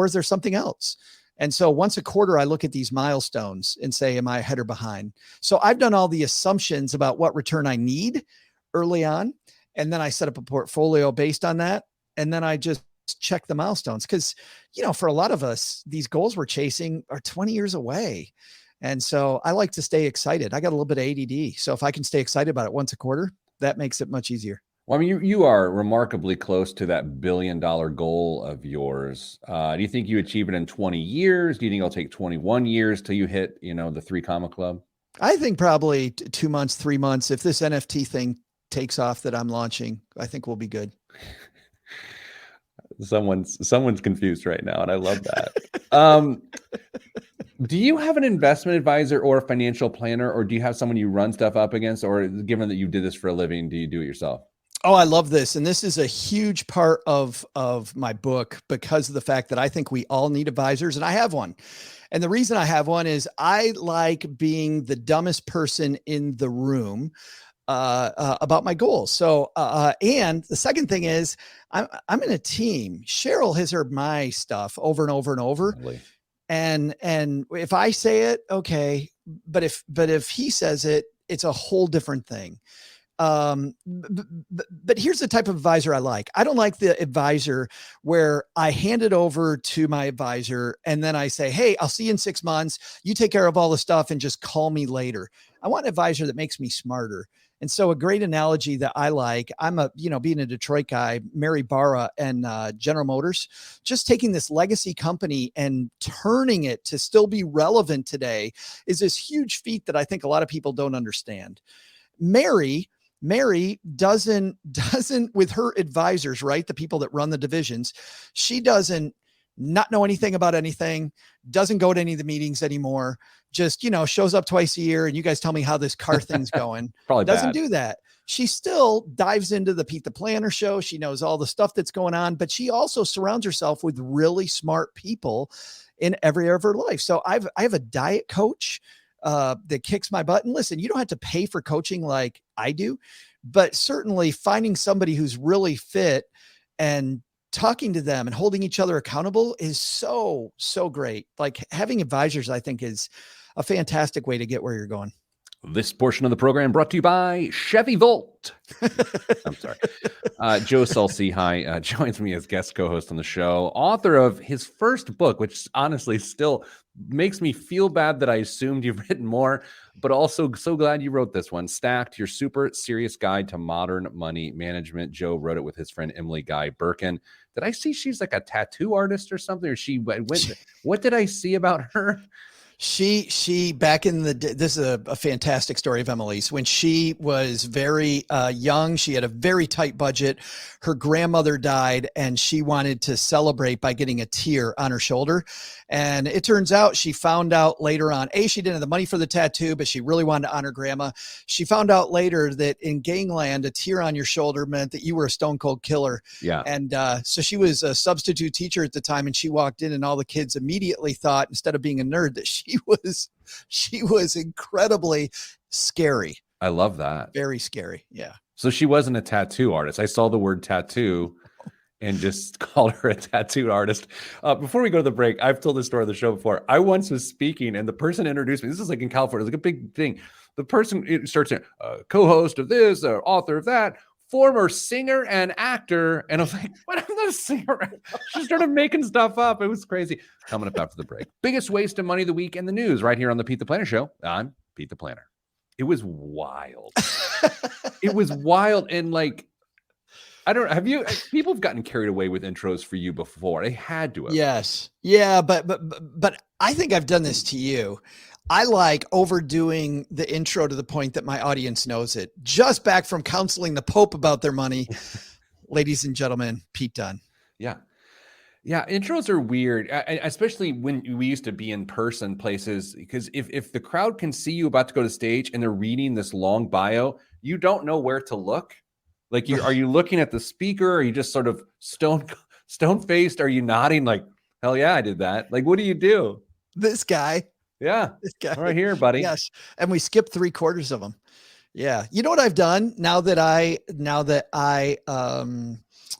is there something else? And so once a quarter, I look at these milestones and say, am I ahead or behind? So I've done all the assumptions about what return I need early on. And then I set up a portfolio based on that. And then I just check the milestones. Because, for a lot of us, these goals we're chasing are 20 years away. And so I like to stay excited. I got a little bit of ADD. So if I can stay excited about it once a quarter, that makes it much easier. Well, I mean, you are remarkably close to that $1 billion goal of yours. Do you think you achieve it in 20 years? Do you think it'll take 21 years till you hit, the 3 comma club? I think probably 2 months, 3 months. If this NFT thing takes off that I'm launching, I think we'll be good. Someone's confused right now, and I love that. Do you have an investment advisor or a financial planner, or do you have someone you run stuff up against, or given that you did this for a living, do you do it yourself? Oh, I love this. And this is a huge part of my book because of the fact that I think we all need advisors, and I have one. And the reason I have one is I like being the dumbest person in the room about my goals. And the second thing is I'm in a team. Cheryl has heard my stuff over and over and over. Really. And if I say it, okay. But if he says it, it's a whole different thing. But here's the type of advisor I like. I don't like the advisor where I hand it over to my advisor and then I say, hey, I'll see you in 6 months. You take care of all the stuff and just call me later. I want an advisor that makes me smarter. And so a great analogy that I like, being a Detroit guy, Mary Barra and General Motors, just taking this legacy company and turning it to still be relevant today is this huge feat that I think a lot of people don't understand. Mary doesn't with her advisors, right? The people that run the divisions, she doesn't not know anything about anything, doesn't go to any of the meetings anymore, just, shows up twice a year and you guys tell me how this car thing's going. Probably doesn't bad. do that. She still dives into the Pete the Planner show. She knows all the stuff that's going on, but she also surrounds herself with really smart people in every area of her life. So I have a diet coach that kicks my butt. And listen, you don't have to pay for coaching like I do, but certainly finding somebody who's really fit and talking to them and holding each other accountable is so, so great. Like having advisors, I think, is a fantastic way to get where you're going. This portion of the program brought to you by Chevy Volt. I'm sorry. Joe Saul-Sehy joins me as guest co-host on the show, author of his first book, which honestly still makes me feel bad that I assumed you've written more, but also so glad you wrote this one, Stacked, Your Super Serious Guide to Modern Money Management. Joe wrote it with his friend Emily Guy Birkin. Did I see she's like a tattoo artist or something? Or she went, what did I see about her? She back in this is a fantastic story of Emily's. When she was very young, she had a very tight budget. Her grandmother died and she wanted to celebrate by getting a tear on her shoulder. And it turns out she found out later on, she didn't have the money for the tattoo, but she really wanted to honor grandma. She found out later that in gangland, a tear on your shoulder meant that you were a stone cold killer. Yeah. And so she was a substitute teacher at the time, and she walked in and all the kids immediately thought, instead of being a nerd, that she was incredibly scary. I love that. Very scary. Yeah. So she wasn't a tattoo artist. I saw the word tattoo and just called her a tattoo artist. Before we go to the break, I've told this story on the show before. I once was speaking and the person introduced me. This is like in California. It's like a big thing. The person starts saying, co-host of this, author of that, former singer and actor. And I was like, what? I'm not a singer. She started making stuff up. It was crazy. Coming up after the break. Biggest waste of money of the week in the news right here on the Pete the Planner Show. I'm Pete the Planner. It was wild. It was wild. And like, I don't know. People have gotten carried away with intros for you before. They had to have. Yes. Yeah. But I think I've done this to you. I like overdoing the intro to the point that my audience knows it. Just back from counseling the Pope about their money. Ladies and gentlemen, Pete Dunn. Yeah. Yeah. Intros are weird, especially when we used to be in person places, because if the crowd can see you about to go to stage and they're reading this long bio, you don't know where to look. Like, are you looking at the speaker? Are you just sort of stone-faced? Are you nodding like, hell yeah, I did that? Like, what do you do? This guy. Yeah. This guy. Right here, buddy. Yes. And we skipped 3/4 of them. Yeah. You know what I've done now that I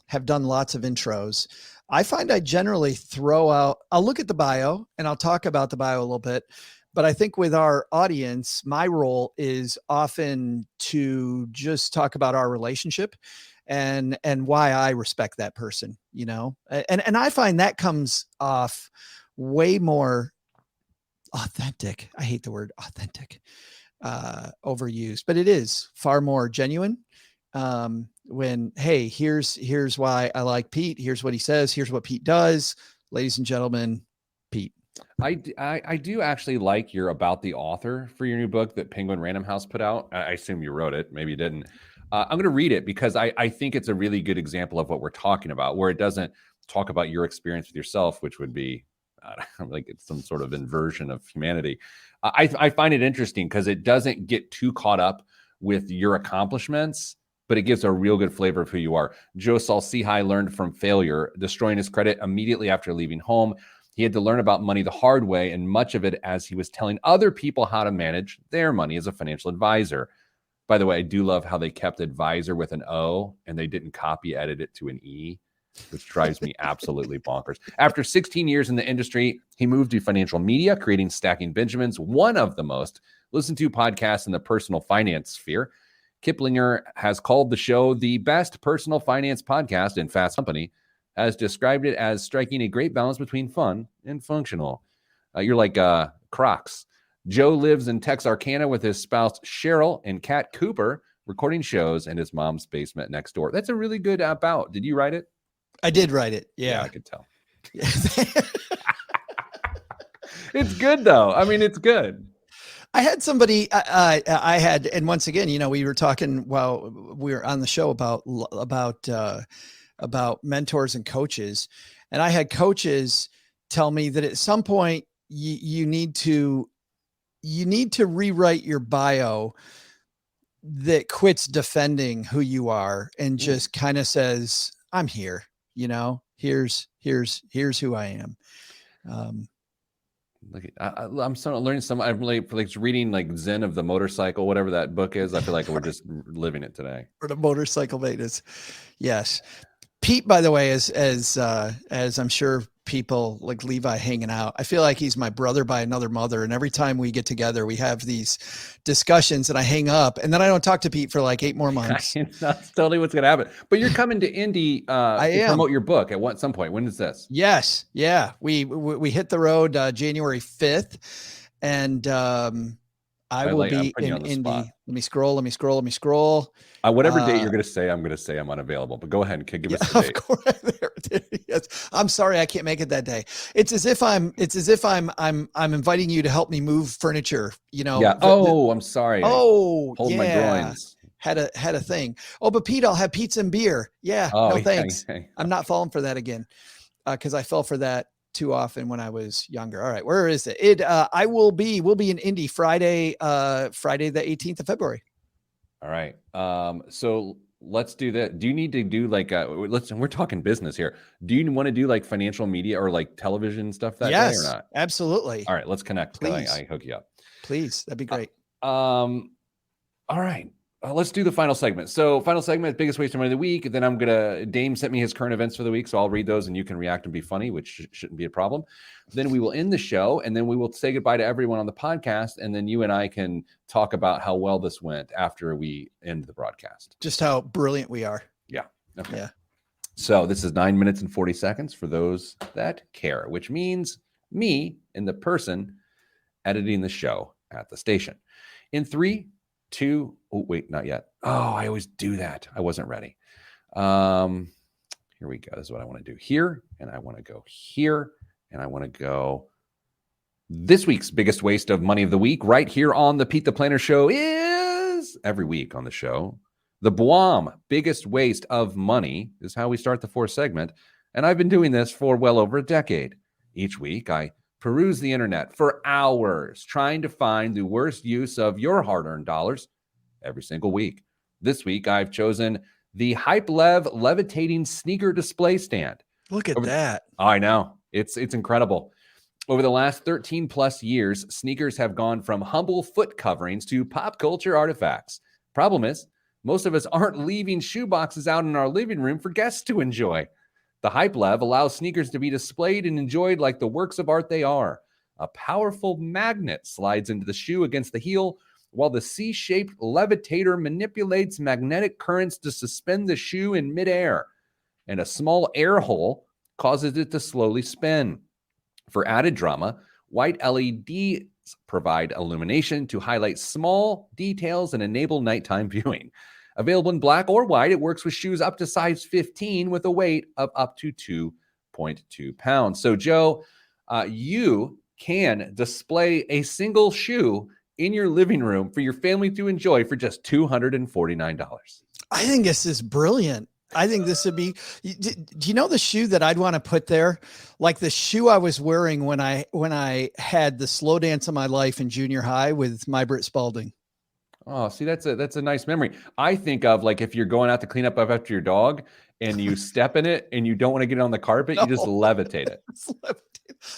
have done lots of intros? I find I generally I'll look at the bio and I'll talk about the bio a little bit. But I think with our audience, my role is often to just talk about our relationship and why I respect that person, and I find that comes off way more authentic. I hate the word authentic, overused, but it is far more genuine. When, hey, here's why I like Pete. Here's what he says. Here's what Pete does. Ladies and gentlemen, Pete. I do actually like your about the author for your new book that Penguin Random House put out. I assume you wrote it. Maybe you didn't. I'm going to read it because I think it's a really good example of what we're talking about, where it doesn't talk about your experience with yourself, which would be like it's some sort of inversion of humanity. I find it interesting because it doesn't get too caught up with your accomplishments, but it gives a real good flavor of who you are. Joe Saul-Sehy learned from failure, destroying his credit immediately after leaving home. He had to learn about money the hard way, and much of it as he was telling other people how to manage their money as a financial advisor. By the way, I do love how they kept advisor with an O and they didn't copy edit it to an E, which drives me absolutely bonkers. After 16 years in the industry, he moved to financial media, creating Stacking Benjamins, one of the most listened to podcasts in the personal finance sphere. Kiplinger has called the show the best personal finance podcast in Fast Company, has described it as striking a great balance between fun and functional. You're like Crocs. Joe lives in Texarkana with his spouse Cheryl and Kat Cooper, recording shows in his mom's basement next door. That's a really good about. Did you write it? I did write it. Yeah, I could tell. It's good though. I mean, it's good. I had somebody I had, and once again, we were talking while we were on the show about mentors and coaches, and I had coaches tell me that at some point you need to rewrite your bio that quits defending who you are and just kind of says, I'm here, here's who I am. I'm starting to learn some. I'm like reading like Zen of the Motorcycle, whatever that book is. I feel like we're just living it today. For the motorcycle maintenance. Yes. Pete, by the way, as I'm sure people like Levi hanging out, I feel like he's my brother by another mother. And every time we get together, we have these discussions and I hang up and then I don't talk to Pete for like 8 more months. That's totally what's going to happen. But you're coming to Indy to promote your book at some point. When is this? Yes. Yeah. We hit the road January 5th and I will be in Indy. Let me scroll. Whatever date you're going to say, I'm going to say I'm unavailable. But go ahead and give us the date. Of course. Yes. I'm sorry I can't make it that day. It's as if I'm inviting you to help me move furniture. Yeah. I'm sorry. Hold my groins. Had a thing. Oh, but Pete, I'll have pizza and beer. Yeah. No thanks. Yeah. I'm not falling for that again because I fell for that too often when I was younger. All right, where is it? We'll be in Indy Friday the 18th of February. All right. So let's do that. Do you need to do like we're talking business here. Do you want to do like financial media or like television stuff that day or not? Absolutely. All right, let's connect. Please. I hook you up. Please. That'd be great. All right. Let's do the final segment. So final segment, biggest waste of money of the week. Then Dame sent me his current events for the week. So I'll read those and you can react and be funny, which shouldn't be a problem. Then we will end the show and then we will say goodbye to everyone on the podcast. And then you and I can talk about how well this went after we end the broadcast. Just how brilliant we are. Yeah. Okay. Yeah. So this is 9 minutes and 40 seconds for those that care, which means me and the person editing the show at the station. In 3, 2, oh wait, not yet. Oh, I always do that. I wasn't ready. Here we go. This is what I want to do here. And I want to go here. And I want to go. This week's biggest waste of money of the week right here on the Pete the Planner Show is every week on the show. The BWOM biggest waste of money is how we start the 4th segment. And I've been doing this for well over a decade. Each week, I peruse the internet for hours trying to find the worst use of your hard-earned dollars every single week. This week, I've chosen the HypeLev levitating sneaker display stand. Look at that. I know. It's incredible. Over the last 13 plus years, sneakers have gone from humble foot coverings to pop culture artifacts. Problem is, most of us aren't leaving shoe boxes out in our living room for guests to enjoy. The HypeLev allows sneakers to be displayed and enjoyed like the works of art they are. A powerful magnet slides into the shoe against the heel, while the C-shaped levitator manipulates magnetic currents to suspend the shoe in midair. And a small air hole causes it to slowly spin. For added drama, white LEDs provide illumination to highlight small details and enable nighttime viewing. Available in black or white, it works with shoes up to size 15 with a weight of up to 2.2 pounds. So, Joe, you can display a single shoe in your living room for your family to enjoy for just $249. I think this is brilliant. I think this would be, do you know the shoe that I'd want to put there? Like the shoe I was wearing when I had the slow dance of my life in junior high with my Britt Spalding. Oh, see, that's a nice memory. I think of like if you're going out to clean up after your dog and you step in it and you don't want to get it on the carpet, you just No. levitate it.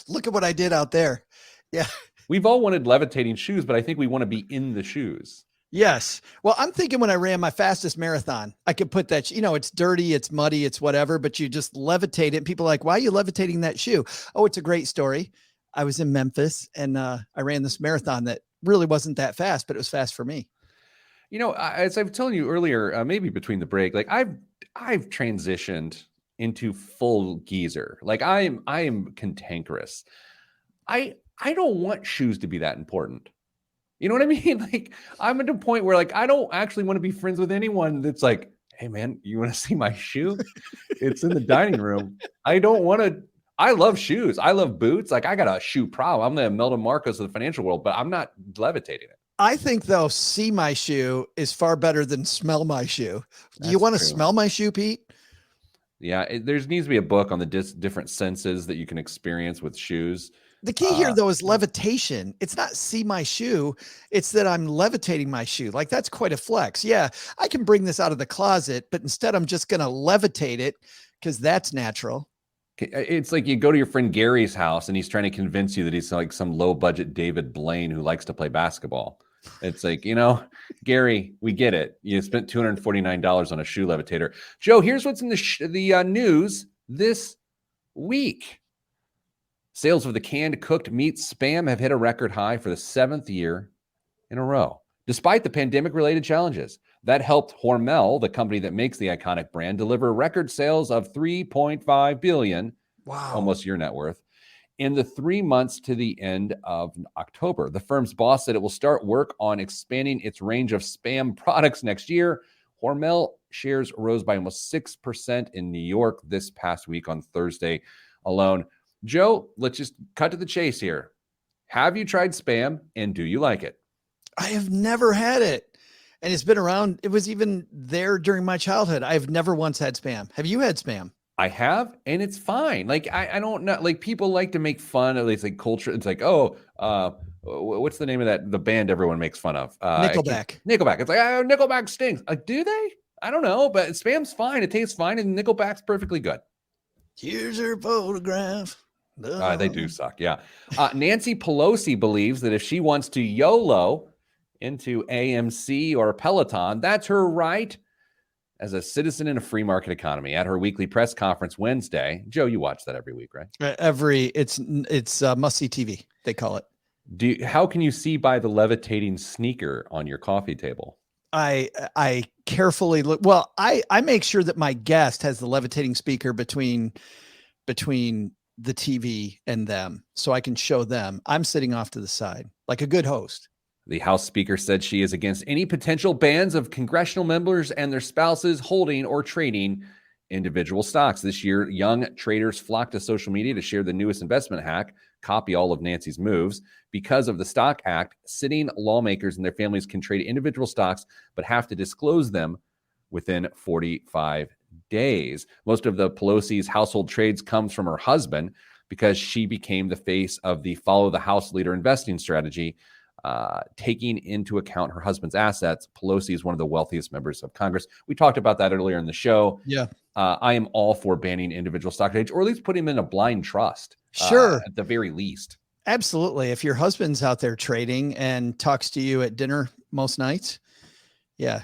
Look at what I did out there. Yeah. We've all wanted levitating shoes, but I think we want to be in the shoes. Yes. Well, I'm thinking when I ran my fastest marathon, I could put that, it's dirty, it's muddy, it's whatever, but you just levitate it. People are like, why are you levitating that shoe? Oh, it's a great story. I was in Memphis and I ran this marathon that really wasn't that fast, but it was fast for me. As I've told you earlier, maybe between the break, like I've transitioned into full geezer. Like I am cantankerous. I don't want shoes to be that important. You know what I mean? Like I'm at a point where like I don't actually want to be friends with anyone that's like, hey man, you want to see my shoe? It's in the dining room. I don't want to. I love shoes. I love boots. Like I got a shoe problem. I'm the Imelda Marcos of the financial world, but I'm not levitating it. I think though, see my shoe is far better than smell my shoe. Do you That's want to true. smell my shoe, Pete? Yeah, there needs to be a book on the different senses that you can experience with shoes. The key here though is levitation. It's not see my shoe. It's that I'm levitating my shoe. Like that's quite a flex. Yeah, I can bring this out of the closet, but instead I'm just going to levitate it because that's natural. It's like you go to your friend Gary's house and he's trying to convince you that he's like some low budget David Blaine who likes to play basketball. It's like, Gary, we get it. You spent $249 on a shoe levitator. Joe, here's what's in the news this week. Sales of the canned cooked meat Spam have hit a record high for the 7th year in a row, despite the pandemic-related challenges. That helped Hormel, the company that makes the iconic brand, deliver record sales of $3.5 billion, Wow. almost your net worth, in the 3 months to the end of October. The firm's boss said it will start work on expanding its range of Spam products next year. Hormel shares rose by almost 6% in New York this past week on Thursday alone. Joe, let's just cut to the chase here. Have you tried Spam and do you like it? I have never had it. And it's been around. It was even there during my childhood. I've never once had Spam. Have you had Spam? I have, and it's fine. Like, I don't know. Like, people like to make fun of these like culture. It's like, what's the name of the band everyone makes fun of? Nickelback. Nickelback. It's like, Nickelback stinks. Like, do they? I don't know, but Spam's fine. It tastes fine, and Nickelback's perfectly good. Here's her photograph. They do suck, yeah. Nancy Pelosi believes that if she wants to YOLO into AMC or Peloton, that's her right as a citizen in a free market economy. At her weekly press conference Wednesday, Joe, you watch that every week, right? It's must-see TV, they call it. How can you see by the levitating sneaker on your coffee table? I carefully look. Well, I make sure that my guest has the levitating speaker between the TV and them, so I can show them. I'm sitting off to the side like a good host. The House Speaker said she is against any potential bans of congressional members and their spouses holding or trading individual stocks. This year, young traders flocked to social media to share the newest investment hack, copy all of Nancy's moves. Because of the Stock Act, sitting lawmakers and their families can trade individual stocks, but have to disclose them within 45 days. Most of the Pelosi's household trades comes from her husband because she became the face of the Follow the House Leader investing strategy. Taking into account her husband's assets, Pelosi is one of the wealthiest members of Congress. We talked about that earlier in the show. Yeah. I am all for banning individual stock trades, or at least putting them in a blind trust. Sure. At the very least. Absolutely. If your husband's out there trading and talks to you at dinner most nights. Yeah.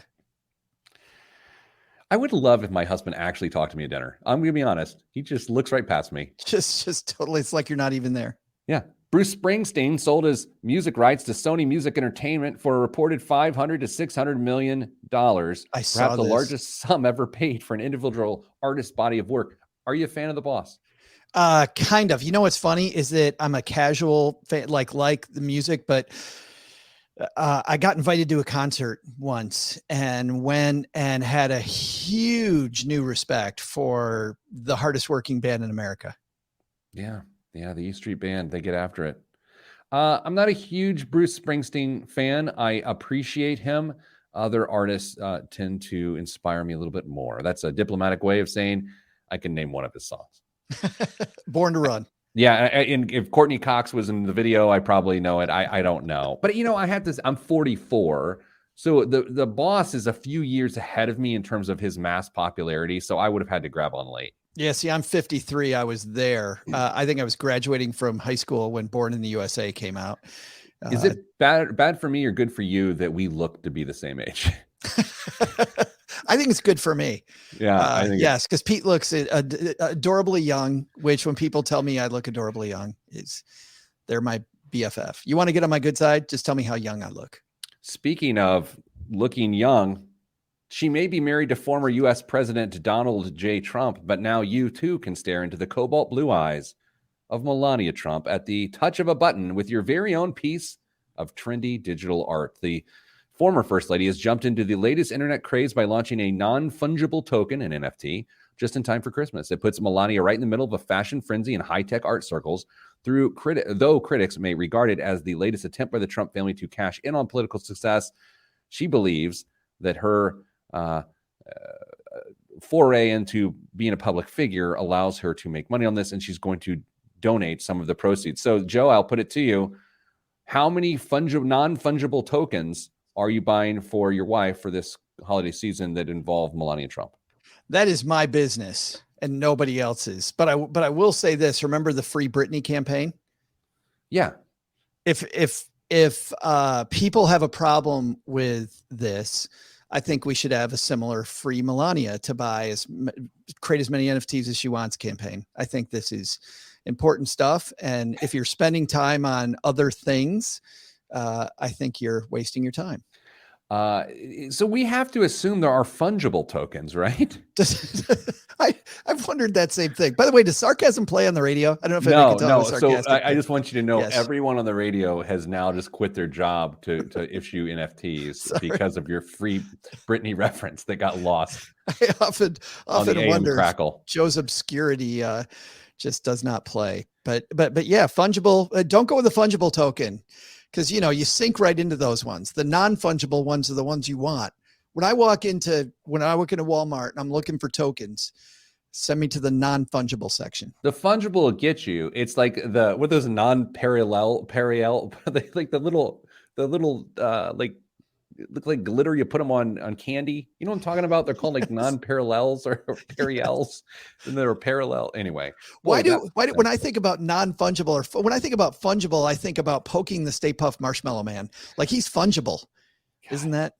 I would love if my husband actually talked to me at dinner. I'm going to be honest. He just looks right past me. Just totally. It's like you're not even there. Yeah. Bruce Springsteen sold his music rights to Sony Music Entertainment for a reported $500 to $600 million. I saw perhaps the largest sum ever paid for an individual artist's body of work. Are you a fan of the boss? Kind of. You know what's funny is that I'm a casual fan, like the music, but I got invited to a concert once and went and had a huge new respect for the hardest working band in America. Yeah. Yeah, the E Street Band, they get after it. I'm not a huge Bruce Springsteen fan. I appreciate him. Other artists tend to inspire me a little bit more. That's a diplomatic way of saying I can name one of his songs. Born to Run. Yeah, and if Courtney Cox was in the video, I probably know it. I don't know. But, I have this. I'm 44, So the boss is a few years ahead of me in terms of his mass popularity. So I would have had to grab on late. Yeah, see, I'm 53. I was there. I think I was graduating from high school when Born in the USA came out. Is it bad for me or good for you that we look to be the same age? I think it's good for me. Yeah, I think yes, because Pete looks adorably young, which when people tell me I look adorably young, they're my BFF. You want to get on my good side? Just tell me how young I look. Speaking of looking young, she may be married to former U.S. President Donald J. Trump, but now you too can stare into the cobalt blue eyes of Melania Trump at the touch of a button with your very own piece of trendy digital art. The former First Lady has jumped into the latest internet craze by launching a non-fungible token, an NFT, just in time for Christmas. It puts Melania right in the middle of a fashion frenzy in high-tech art circles, though critics may regard it as the latest attempt by the Trump family to cash in on political success. She believes that her foray into being a public figure allows her to make money on this, and she's going to donate some of the proceeds. So, Joe, I'll put it to you. How many non-fungible tokens are you buying for your wife for this holiday season that involve Melania Trump? That is my business and nobody else's. But I will say this. Remember the Free Britney campaign? Yeah. If people have a problem with this, I think we should have a similar Free Melania to create as many NFTs as she wants campaign. I think this is important stuff. And if you're spending time on other things, I think you're wasting your time. So we have to assume there are fungible tokens, right? I've wondered that same thing. By the way, does sarcasm play on the radio? I don't know if I can tell. So I just want you to know, everyone on the radio has now just quit their job to issue NFTs because of your Free Britney reference that got lost. I often wonder crackle. Joe's obscurity just does not play. But yeah, fungible. Don't go with the fungible token. Because, you sink right into those ones. The non-fungible ones are the ones you want. When I walk into Walmart and I'm looking for tokens, send me to the non-fungible section. The fungible will get you. It's like what those non-parallel, like the little like look like glitter. You put them on candy. You know what I'm talking about? They're called like non-parallels or parallels, and they're parallel. Anyway, why do when I think about non-fungible or when I think about fungible, I think about poking the Stay Puft Marshmallow Man. Like he's fungible. God, isn't that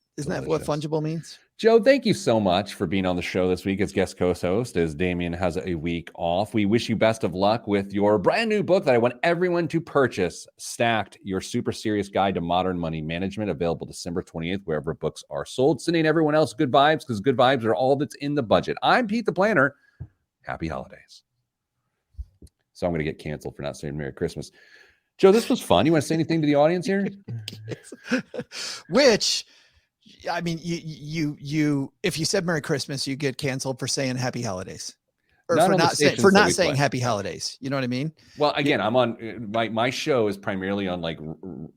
what fungible means? Joe, thank you so much for being on the show this week as guest co-host, as Damien has a week off. We wish you best of luck with your brand new book that I want everyone to purchase, Stacked, Your Super Serious Guide to Modern Money Management, available December 28th, wherever books are sold. Sending everyone else good vibes, because good vibes are all that's in the budget. I'm Pete the Planner. Happy holidays. So I'm going to get canceled for not saying Merry Christmas. Joe, this was fun. You want to say anything to the audience here? Which... I mean, you if you said Merry Christmas, you get canceled for saying Happy Holidays, or for not saying Happy Holidays. You know what I mean? Well, again, I'm on my show is primarily on like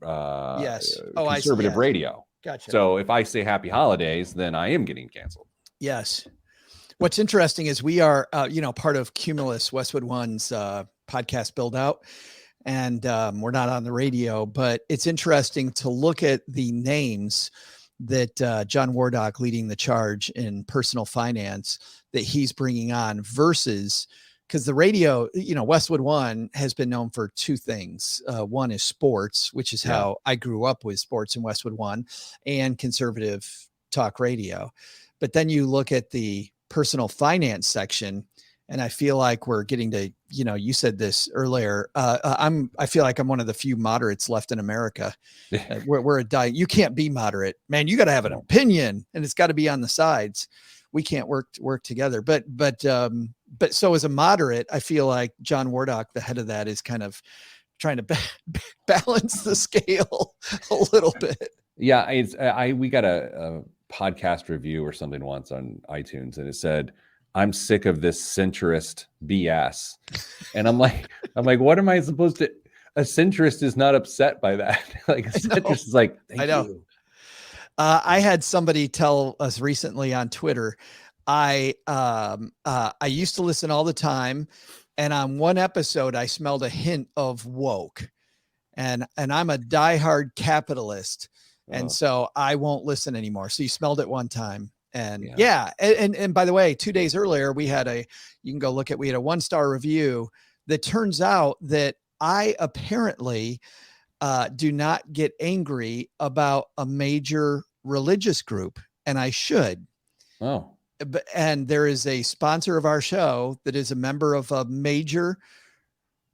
conservative radio. Gotcha. So if I say Happy Holidays, then I am getting canceled. Yes. What's interesting is we are part of Cumulus Westwood One's podcast build out. And we're not on the radio, but it's interesting to look at the names that John Wardock leading the charge in personal finance that he's bringing on versus, because the radio, Westwood One has been known for two things. One is sports, which is how I grew up with sports in Westwood One, and conservative talk radio. But then you look at the personal finance section, and I feel like we're getting to, you said this earlier. I feel like I'm one of the few moderates left in America. We're a diet. You can't be moderate, man. You got to have an opinion, and it's got to be on the sides. We can't work together. But so as a moderate, I feel like John Wardock, the head of that, is kind of trying to balance the scale a little bit. Yeah, we got a podcast review or something once on iTunes, and it said, I'm sick of this centrist BS. And I'm like, what am I supposed to? A centrist is not upset by that. Like a centrist is like, thank you. I had somebody tell us recently on Twitter, I used to listen all the time, and on one episode I smelled a hint of woke, and I'm a diehard capitalist. And Oh, so I won't listen anymore. So you smelled it one time. And yeah. and by the way, 2 days earlier, we had you can go look at, we had a 1-star review that turns out that I apparently do not get angry about a major religious group, and I should. Oh, And there is a sponsor of our show that is a member of a major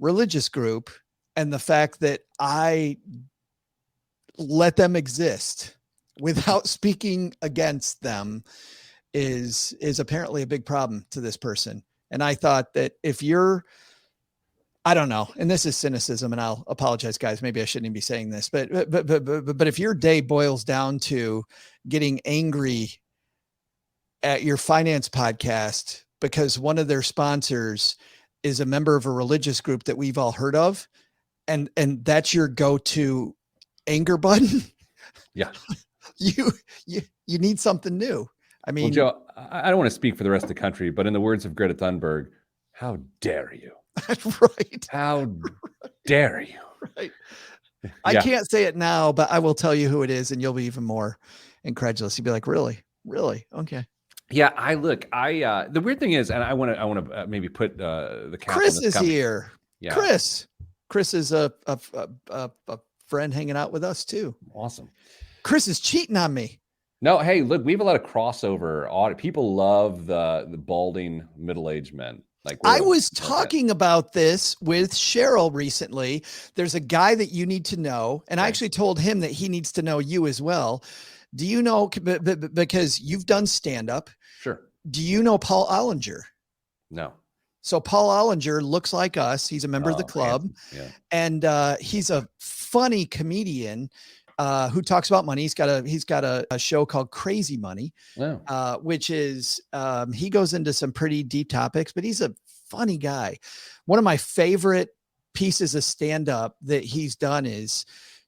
religious group, and the fact that I let them exist without speaking against them is apparently a big problem to this person. And I thought that if you're, I don't know, and this is cynicism, and I'll apologize, guys. Maybe I shouldn't even be saying this, but if your day boils down to getting angry at your finance podcast because one of their sponsors is a member of a religious group that we've all heard of, and that's your go-to anger button, yeah. you need something new. I mean, Well, Joe, I don't want to speak for the rest of the country, but in the words of Greta Thunberg, how dare you? right. How dare you? Right. Yeah. I can't say it now, but I will tell you who it is, and you'll be even more incredulous. You'll be like, really? Okay. Yeah, the weird thing is, and I want to maybe put the cap Chris on this is here. Yeah. Chris is a friend hanging out with us too. Awesome. Chris is cheating on me. No, hey, look, we have a lot of crossover. People love the balding middle-aged men. Like, I was talking about this with Cheryl recently. There's a guy that you need to know, and I actually told him that he needs to know you as well. Do you know, because you've done stand-up? Sure. Do you know Paul Ollinger? No. So Paul Ollinger looks like us. He's a member of the club. Yeah. And he's a funny comedian who talks about money. He's got a show called Crazy Money, which is he goes into some pretty deep topics, but he's a funny guy. One of my favorite pieces of stand-up that he's done is,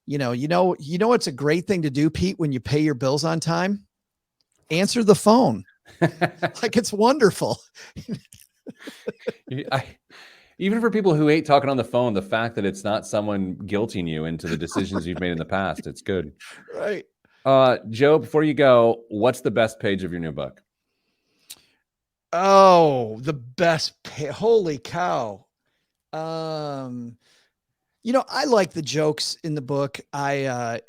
you know, what's a great thing to do, Pete, when you pay your bills on time? Answer the phone. Like, it's wonderful. Even for people who hate talking on the phone, the fact that it's not someone guilting you into the decisions you've made in the past, it's good. Right. Joe, before you go, what's the best page of your new book? Oh, the best. Holy cow. You know, I like the jokes in the book. I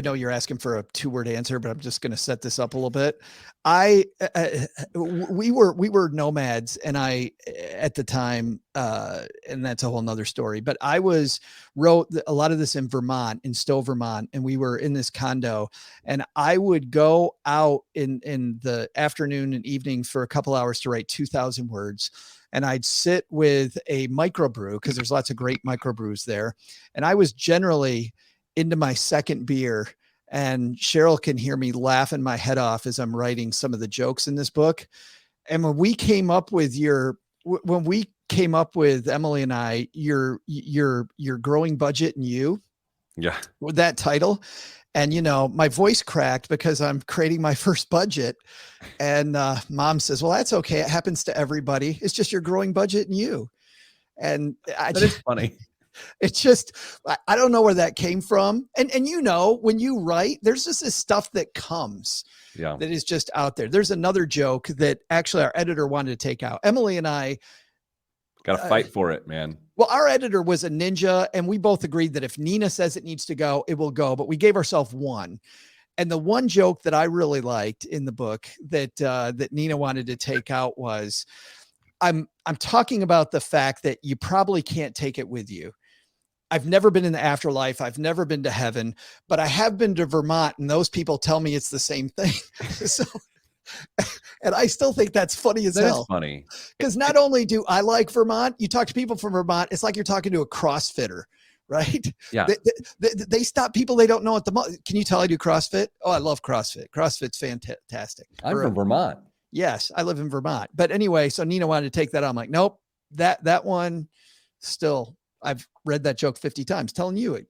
know you're asking for a 2-word answer, but I'm just going to set this up a little bit. We were nomads, and at the time, and that's a whole nother story, but I wrote a lot of this in Vermont, in Stowe, Vermont. And we were in this condo, and I would go out in the afternoon and evening for a couple hours to write 2,000 words. And I'd sit with a microbrew, because there's lots of great microbrews there. And I was generally into my second beer, and Cheryl can hear me laughing my head off as I'm writing some of the jokes in this book. And when we came up with Emily and I, your growing budget and you, yeah, with that title. And, you know, my voice cracked because I'm creating my first budget. And Mom says, well, that's okay. It happens to everybody. It's just your growing budget and you. And that is funny. It's just, I don't know where that came from. And you know, when you write, there's just this stuff that comes that is just out there. There's another joke that actually our editor wanted to take out. Emily and I got to fight for it, man. Well, our editor was a ninja, and we both agreed that if Nina says it needs to go, it will go. But we gave ourselves one. And the one joke that I really liked in the book that Nina wanted to take out was, I'm talking about the fact that you probably can't take it with you. I've never been in the afterlife. I've never been to heaven, but I have been to Vermont, and those people tell me it's the same thing. So, and I still think that's funny as hell. That's funny. Because not only do I like Vermont, you talk to people from Vermont, it's like you're talking to a CrossFitter, right? Yeah. They stop people they don't know at the moment. Can you tell I do CrossFit? Oh, I love CrossFit. CrossFit's fantastic. I'm from Vermont. Yes, I live in Vermont. But anyway, so Nina wanted to take that out. I'm like, nope, that one still, I've read that joke 50 times, telling you it.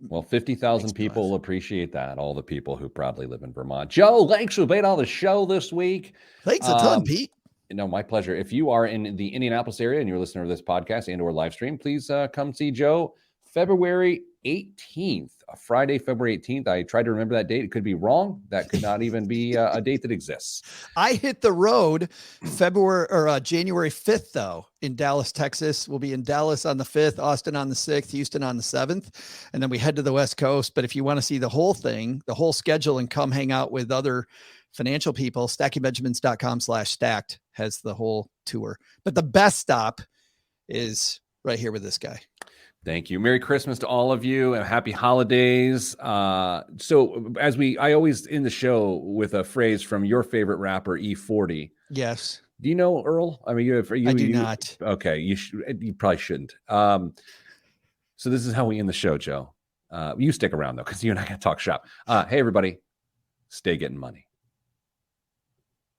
Well, 50,000 people will appreciate that. All the people who probably live in Vermont. Joe, thanks for being on the show this week. Thanks a ton, Pete. No, my pleasure. If you are in the Indianapolis area and you're a listener to this podcast and or live stream, please come see Joe February 18th, a Friday, February 18th. I tried to remember that date. It could be wrong. That could not even be a date that exists. I hit the road January 5th, though, in Dallas, Texas. We'll be in Dallas on the 5th, Austin on the 6th, Houston on the 7th, and then we head to the West Coast. But if you want to see the whole thing, the whole schedule, and come hang out with other financial people, stackingbenjamins.com/stacked has the whole tour. But the best stop is right here with this guy. Thank you. Merry Christmas to all of you and happy holidays. So I always end the show with a phrase from your favorite rapper, E40. Yes. Do you know Earl? I mean, I do not. Okay. You probably shouldn't. So this is how we end the show, Joe. You stick around though, because you and I can talk shop. Hey everybody, stay getting money.